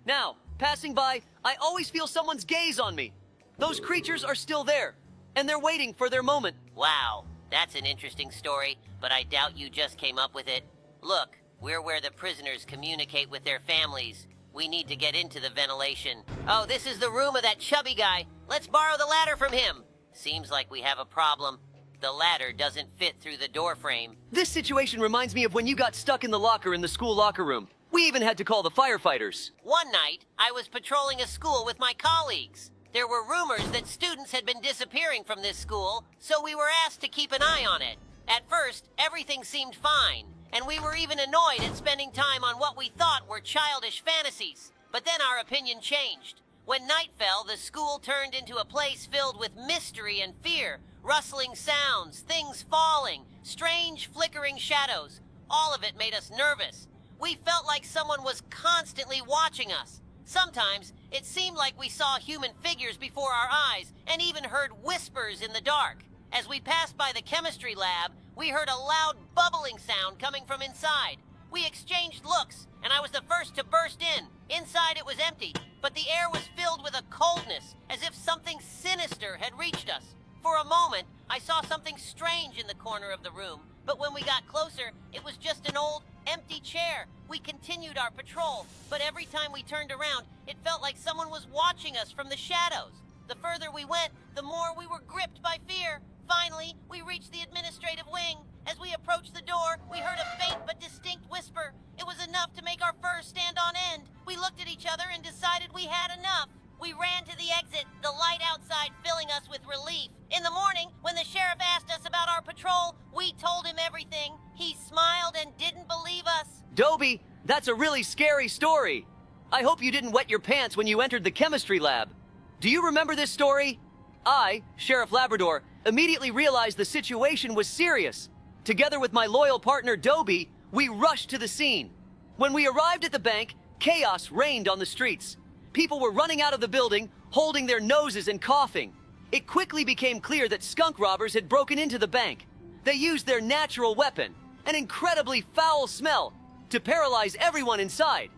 Now, passing by, I always feel someone's gaze on me. Those creatures are still there, and they're waiting for their moment. Wow, that's an interesting story, but I doubt you just came up with it. Look, we're where the prisoners communicate with their families. We need to get into the ventilation. Oh, this is the room of that chubby guy. Let's borrow the ladder from him. Seems like we have a problem. The ladder doesn't fit through the door frame. This situation reminds me of when you got stuck in the locker in the school locker room. We even had to call the firefighters. One night, I was patrolling a school with my colleagues. There were rumors that students had been disappearing from this school, so we were asked to keep an eye on it. At first, everything seemed fine, and we were even annoyed at spending time on what we thought were childish fantasies. But then our opinion changed. When night fell, the school turned into a place filled with mystery and fear, rustling sounds, things falling, strange flickering shadows. All of it made us nervous. We felt like someone was constantly watching us. Sometimes, it seemed like we saw human figures before our eyes and even heard whispers in the dark. As we passed by the chemistry lab, we heard a loud bubbling sound coming from inside. We exchanged looks, and I was the first to burst in. Inside it was empty, but the air was filled with a coldness, as if something sinister had reached us. For a moment, I saw something strange in the corner of the room, but when we got closer, it was just an old, empty chair. We continued our patrol, but every time we turned around, it felt like someone was watching us from the shadows. The further we went, the more we were gripped by fear. Finally, we reached the administrative wing. As we approached the door, we heard a faint but distinct whisper. It was enough to make our furs stand on end. We looked at each other and decided we had enough. We ran to the exit, the light outside filling us with relief. In the morning, when the sheriff asked us about our patrol, we told him everything. He smiled and didn't believe us. Dobie, that's a really scary story. I hope you didn't wet your pants when you entered the chemistry lab. Do you remember this story? I, Sheriff Labrador, immediately realized the situation was serious. Together with my loyal partner Dobie, we rushed to the scene. When we arrived at the bank, chaos reigned on the streets. People were running out of the building, holding their noses and coughing. It quickly became clear that skunk robbers had broken into the bank. They used their natural weapon, an incredibly foul smell, to paralyze everyone inside.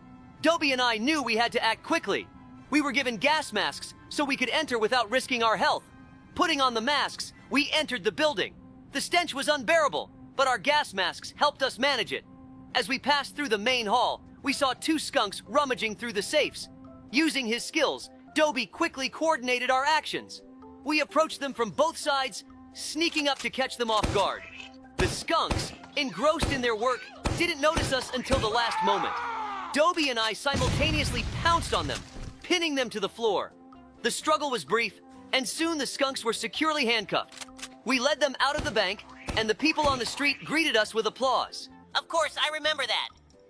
Dobie and I knew we had to act quickly. We were given gas masks so we could enter without risking our health. Putting on the masks, we entered the building. The stench was unbearable, but our gas masks helped us manage it. As we passed through the main hall, we saw two skunks rummaging through the safes. Using his skills, Dobie quickly coordinated our actions. We approached them from both sides, sneaking up to catch them off guard. The skunks, engrossed in their work, didn't notice us until the last moment. Dobie and I simultaneously pounced on them, pinning them to the floor. The struggle was brief, and soon the skunks were securely handcuffed. We led them out of the bank, and the people on the street greeted us with applause. Of course, I remember that.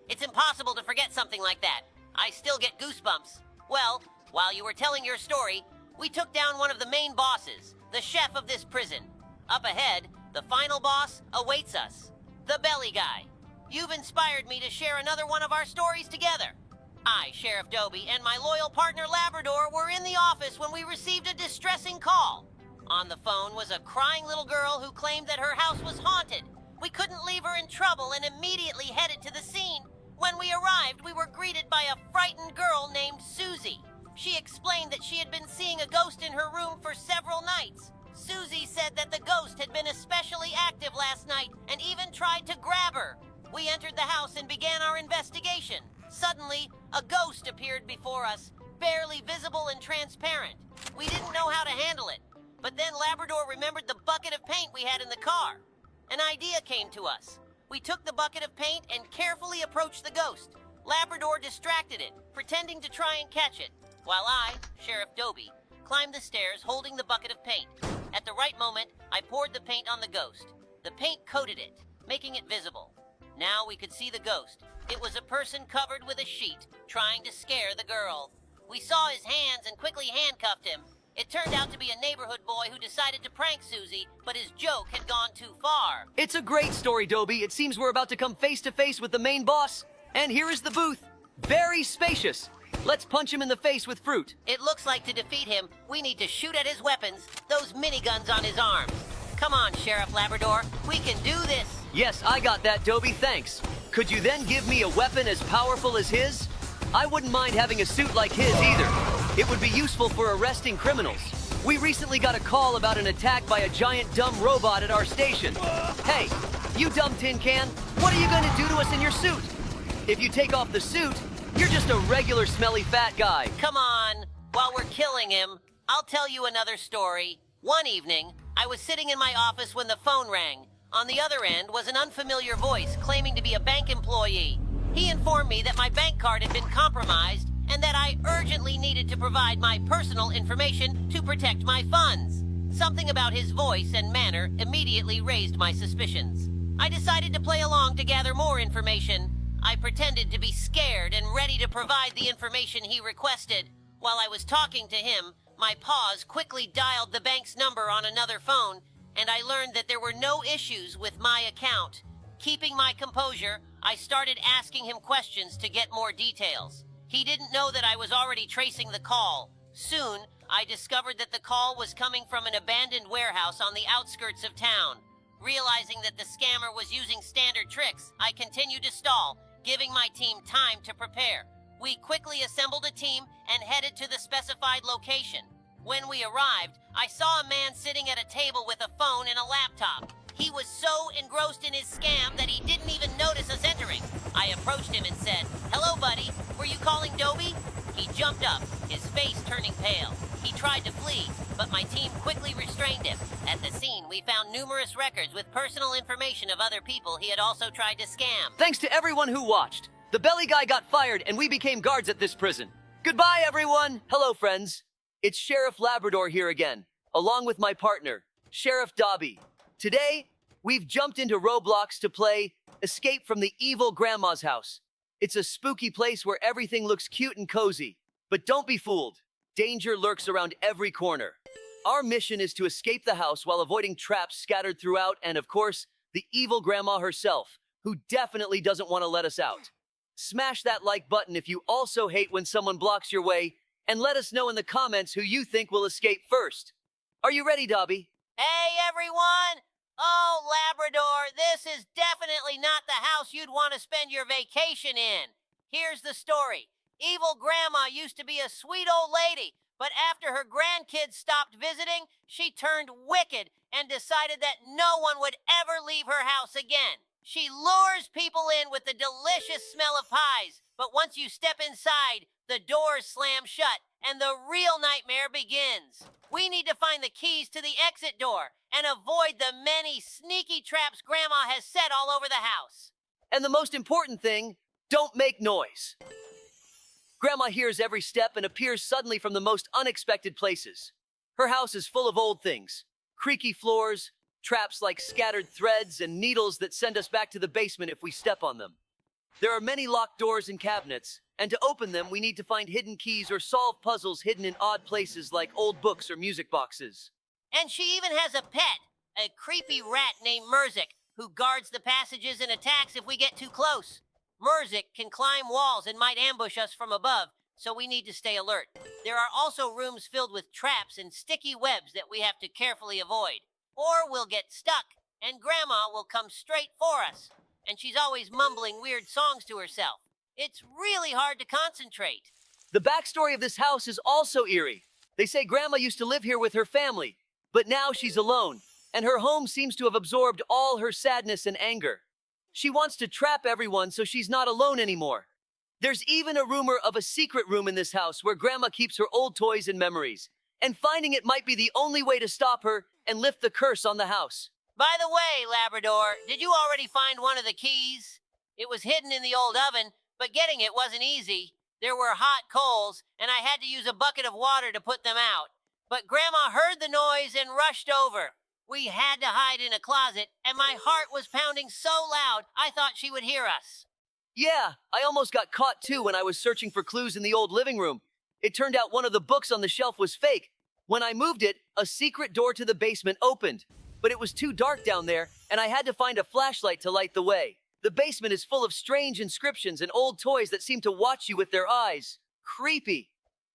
It's impossible to forget something like that. I still get goosebumps. Well, while you were telling your story, We took down one of the main bosses, the chef of this prison. Up ahead, the final boss awaits us, the belly guy. You've inspired me to share another one of our stories together. I, Sheriff Dobie, and my loyal partner Labrador were in the office when we received a distressing call. On the phone was a crying little girl who claimed that her house was haunted. We couldn't leave her in trouble and immediately headed to the scene. When we arrived, we were greeted by a frightened girl named Susie. She explained that she had been seeing a ghost in her room for several nights. Susie said that the ghost had been especially active last night and even tried to grab her. We entered the house and began our investigation. Suddenly, a ghost appeared before us, barely visible and transparent. We didn't know how to handle it, but then Labrador remembered the bucket of paint we had in the car. An idea came to us. We took the bucket of paint and carefully approached the ghost. Labrador distracted it, pretending to try and catch it, while I, Sheriff Dobie, climbed the stairs holding the bucket of paint. At the right moment, I poured the paint on the ghost. The paint coated it, making it visible. Now we could see the ghost. It was a person covered with a sheet, trying to scare the girl. We saw his hands and quickly handcuffed him. It turned out to be a neighborhood boy who decided to prank Susie, but his joke had gone too far. It's a great story, Dobie. It seems we're about to come face to face with the main boss. And here is the booth. Very spacious. Let's punch him in the face with fruit. It looks like to defeat him, we need to shoot at his weapons, those miniguns on his arms. Come on, Sheriff Labrador. We can do this. Yes, I got that, Dobie, thanks. Could you then give me a weapon as powerful as his? I wouldn't mind having a suit like his either. It would be useful for arresting criminals. We recently got a call about an attack by a giant dumb robot at our station. Hey, you dumb tin can, what are you gonna do to us in your suit? If you take off the suit, you're just a regular smelly fat guy. Come on. While we're killing him, I'll tell you another story. One evening, I was sitting in my office when the phone rang. On the other end was an unfamiliar voice claiming to be a bank employee. He informed me that my bank card had been compromised and that I urgently needed to provide my personal information to protect my funds. Something about his voice and manner immediately raised my suspicions. I decided to play along to gather more information. I pretended to be scared and ready to provide the information he requested. While I was talking to him, my paws quickly dialed the bank's number on another phone, and I learned that there were no issues with my account. Keeping my composure, I started asking him questions to get more details. He didn't know that I was already tracing the call. Soon, I discovered that the call was coming from an abandoned warehouse on the outskirts of town. Realizing that the scammer was using standard tricks, I continued to stall, giving my team time to prepare. We quickly assembled a team and headed to the specified location. When we arrived, I saw a man sitting at a table with a phone and a laptop. He was so engrossed in his scam that he didn't even notice us entering. I approached him and said, "Hello, buddy. Were you calling Dobie?" He jumped up, his face turning pale. He tried to flee, but my team quickly restrained him. At the scene, we found numerous records with personal information of other people he had also tried to scam. Thanks to everyone who watched. The belly guy got fired and we became guards at this prison. Goodbye, everyone. Hello, friends. It's Sheriff Labrador here again, along with my partner, Sheriff Dobie. Today, we've jumped into Roblox to play Escape from the Evil Grandma's House. It's a spooky place where everything looks cute and cozy. But don't be fooled. Danger lurks around every corner. Our mission is to escape the house while avoiding traps scattered throughout and, of course, the evil grandma herself, who definitely doesn't want to let us out. Smash that like button if you also hate when someone blocks your way, and let us know in the comments who you think will escape first. Are you ready, Dobie? Hey, everyone! Oh, Labrador, this is definitely not the house you'd want to spend your vacation in. Here's the story. Evil Grandma used to be a sweet old lady, but after her grandkids stopped visiting, she turned wicked and decided that no one would ever leave her house again. She lures people in with the delicious smell of pies, but once you step inside, the doors slam shut and the real nightmare begins. We need to find the keys to the exit door and avoid the many sneaky traps Grandma has set all over the house. And the most important thing, don't make noise. Grandma hears every step and appears suddenly from the most unexpected places. Her house is full of old things, creaky floors, traps like scattered threads and needles that send us back to the basement if we step on them. There are many locked doors and cabinets, and to open them, we need to find hidden keys or solve puzzles hidden in odd places like old books or music boxes. And she even has a pet, a creepy rat named Merzik, who guards the passages and attacks if we get too close. Merzik can climb walls and might ambush us from above, so we need to stay alert. There are also rooms filled with traps and sticky webs that we have to carefully avoid. Or we'll get stuck, and Grandma will come straight for us. And she's always mumbling weird songs to herself. It's really hard to concentrate. The backstory of this house is also eerie. They say Grandma used to live here with her family, but now she's alone, and her home seems to have absorbed all her sadness and anger. She wants to trap everyone so she's not alone anymore. There's even a rumor of a secret room in this house where Grandma keeps her old toys and memories, and finding it might be the only way to stop her and lift the curse on the house. By the way, Labrador, did you already find one of the keys? It was hidden in the old oven, but getting it wasn't easy. There were hot coals, and I had to use a bucket of water to put them out. But Grandma heard the noise and rushed over. We had to hide in a closet, and my heart was pounding so loud I thought she would hear us. Yeah, I almost got caught too when I was searching for clues in the old living room. It turned out one of the books on the shelf was fake. When I moved it, a secret door to the basement opened. But it was too dark down there, and I had to find a flashlight to light the way. The basement is full of strange inscriptions and old toys that seem to watch you with their eyes. Creepy.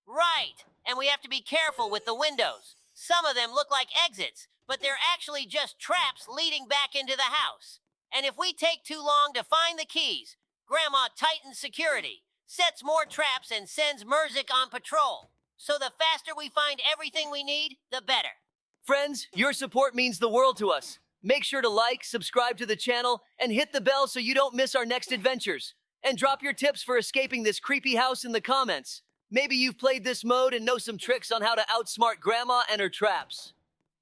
Right, and we have to be careful with the windows. Some of them look like exits, but they're actually just traps leading back into the house. And if we take too long to find the keys, Grandma tightens security, sets more traps, and sends Merzik on patrol. So the faster we find everything we need, the better. Friends, your support means the world to us. Make sure to like, subscribe to the channel, and hit the bell so you don't miss our next adventures. And drop your tips for escaping this creepy house in the comments. Maybe you've played this mode and know some tricks on how to outsmart Grandma and her traps.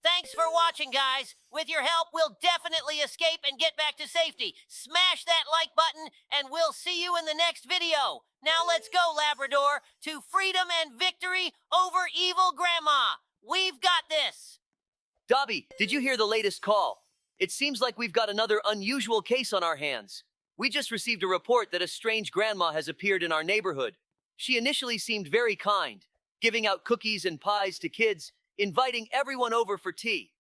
Thanks for watching, guys. With your help, we'll definitely escape and get back to safety. Smash that like button, and we'll see you in the next video. Now let's go, Labrador, to freedom and victory over evil Grandma. We've got this. Dobie, did you hear the latest call? It seems like we've got another unusual case on our hands. We just received a report that a strange grandma has appeared in our neighborhood. She initially seemed very kind, giving out cookies and pies to kids, inviting everyone over for tea.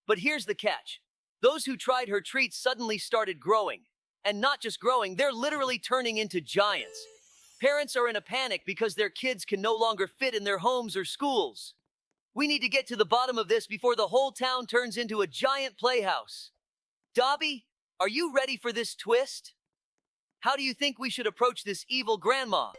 But here's the catch. Those who tried her treats suddenly started growing. And not just growing, they're literally turning into giants. Parents are in a panic because their kids can no longer fit in their homes or schools. We need to get to the bottom of this before the whole town turns into a giant playhouse. Dobie, are you ready for this twist? How do you think we should approach this evil grandma?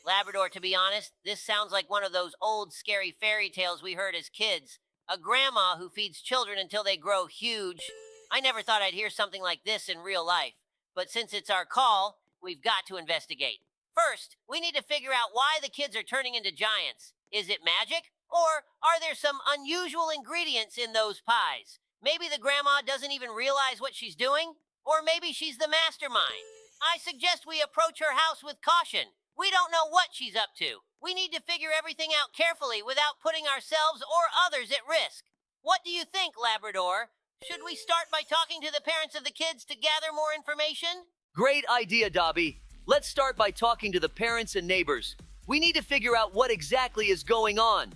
Labrador, to be honest, this sounds like one of those old scary fairy tales we heard as kids. A grandma who feeds children until they grow huge. I never thought I'd hear something like this in real life. But since it's our call, we've got to investigate. First, we need to figure out why the kids are turning into giants. Is it magic? Or are there some unusual ingredients in those pies? Maybe the grandma doesn't even realize what she's doing? Or maybe she's the mastermind. I suggest we approach her house with caution. We don't know what she's up to. We need to figure everything out carefully without putting ourselves or others at risk. What do you think, Labrador? Should we start by talking to the parents of the kids to gather more information? Great idea, Dobie. Let's start by talking to the parents and neighbors. We need to figure out what exactly is going on.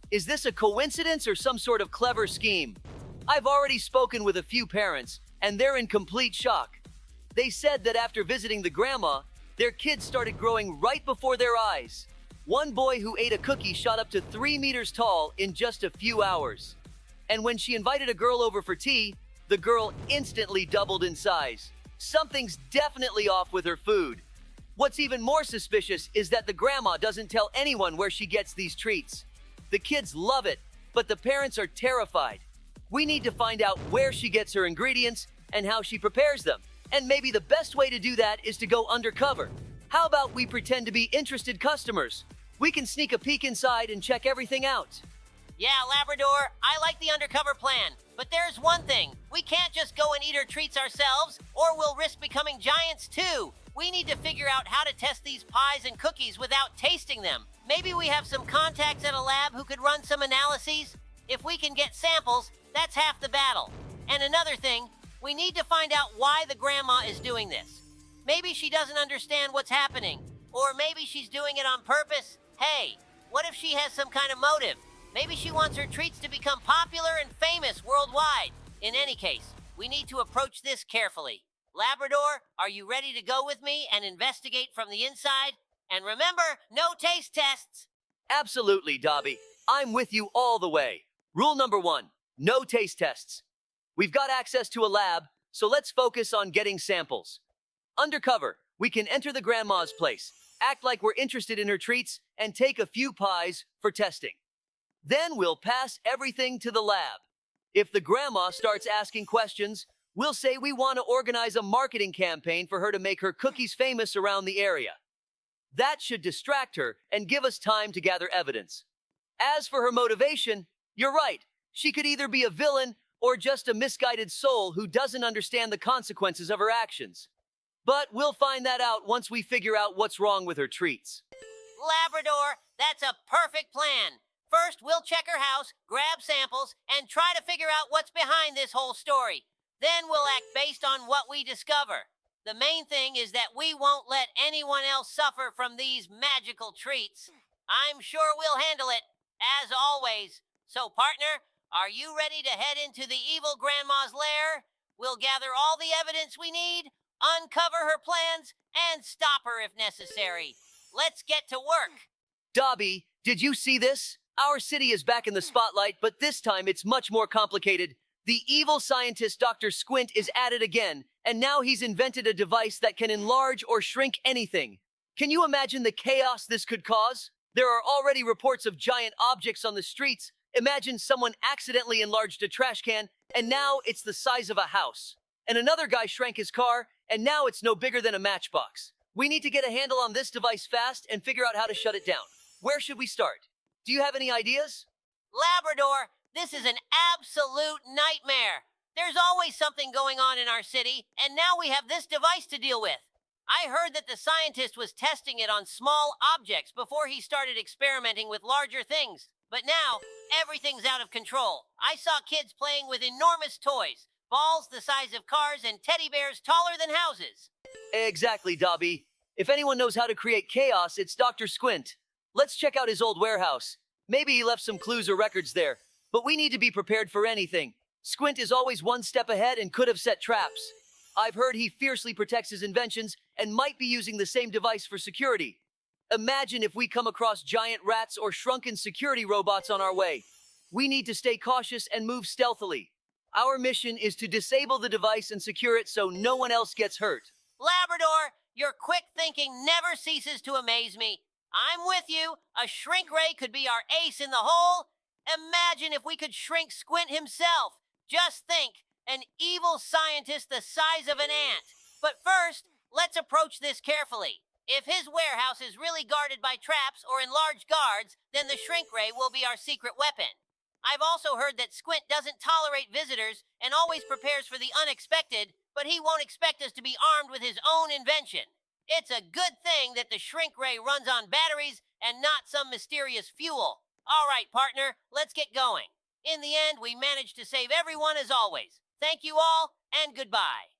Is this a coincidence or some sort of clever scheme? I've already spoken with a few parents, and they're in complete shock. They said that after visiting the grandma, their kids started growing right before their eyes. One boy who ate a cookie shot up to 3 meters tall in just a few hours. And when she invited a girl over for tea, the girl instantly doubled in size. Something's definitely off with her food. What's even more suspicious is that the grandma doesn't tell anyone where she gets these treats. The kids love it, but the parents are terrified. We need to find out where she gets her ingredients and how she prepares them. And maybe the best way to do that is to go undercover. How about we pretend to be interested customers? We can sneak a peek inside and check everything out. Yeah, Labrador, I like the undercover plan. But there's one thing. We can't just go and eat her treats ourselves, or we'll risk becoming giants too. We need to figure out how to test these pies and cookies without tasting them. Maybe we have some contacts at a lab who could run some analyses. If we can get samples, that's half the battle. And another thing, we need to find out why the grandma is doing this. Maybe she doesn't understand what's happening. Or maybe she's doing it on purpose. Hey, what if she has some kind of motive? Maybe she wants her treats to become popular and famous worldwide. In any case, we need to approach this carefully. Labrador, are you ready to go with me and investigate from the inside? And remember, no taste tests. Absolutely, Dobby. I'm with you all the way. Rule number 1, no taste tests. We've got access to a lab, so let's focus on getting samples. Undercover, we can enter the grandma's place, act like we're interested in her treats, and take a few pies for testing. Then we'll pass everything to the lab. If the grandma starts asking questions, we'll say we want to organize a marketing campaign for her to make her cookies famous around the area. That should distract her and give us time to gather evidence. As for her motivation, you're right. She could either be a villain or just a misguided soul who doesn't understand the consequences of her actions. But we'll find that out once we figure out what's wrong with her treats. Labrador, that's a perfect plan. First, we'll check her house, grab samples, and try to figure out what's behind this whole story. Then we'll act based on what we discover. The main thing is that we won't let anyone else suffer from these magical treats. I'm sure we'll handle it, as always. So, partner, are you ready to head into the evil grandma's lair? We'll gather all the evidence we need, uncover her plans, and stop her if necessary. Let's get to work. Dobby, did you see this? Our city is back in the spotlight, but this time it's much more complicated. The evil scientist Dr. Squint is at it again, and now he's invented a device that can enlarge or shrink anything. Can you imagine the chaos this could cause? There are already reports of giant objects on the streets. Imagine someone accidentally enlarged a trash can, and now it's the size of a house. And another guy shrank his car, and now it's no bigger than a matchbox. We need to get a handle on this device fast and figure out how to shut it down. Where should we start? Do you have any ideas? Labrador, this is an absolute nightmare. There's always something going on in our city, and now we have this device to deal with. I heard that the scientist was testing it on small objects before he started experimenting with larger things. But now, everything's out of control. I saw kids playing with enormous toys, balls the size of cars, and teddy bears taller than houses. Exactly, Dobby. If anyone knows how to create chaos, it's Dr. Squint. Let's check out his old warehouse. Maybe he left some clues or records there, but we need to be prepared for anything. Squint is always one step ahead and could have set traps. I've heard he fiercely protects his inventions and might be using the same device for security. Imagine if we come across giant rats or shrunken security robots on our way. We need to stay cautious and move stealthily. Our mission is to disable the device and secure it so no one else gets hurt. Labrador, your quick thinking never ceases to amaze me. I'm with you. A shrink ray could be our ace in the hole. Imagine if we could shrink Squint himself. Just think, an evil scientist the size of an ant. But first, let's approach this carefully. If his warehouse is really guarded by traps or enlarged guards, then the shrink ray will be our secret weapon. I've also heard that Squint doesn't tolerate visitors and always prepares for the unexpected, but he won't expect us to be armed with his own invention. It's a good thing that the shrink ray runs on batteries and not some mysterious fuel. All right, partner, let's get going. In the end, we managed to save everyone as always. Thank you all, and goodbye.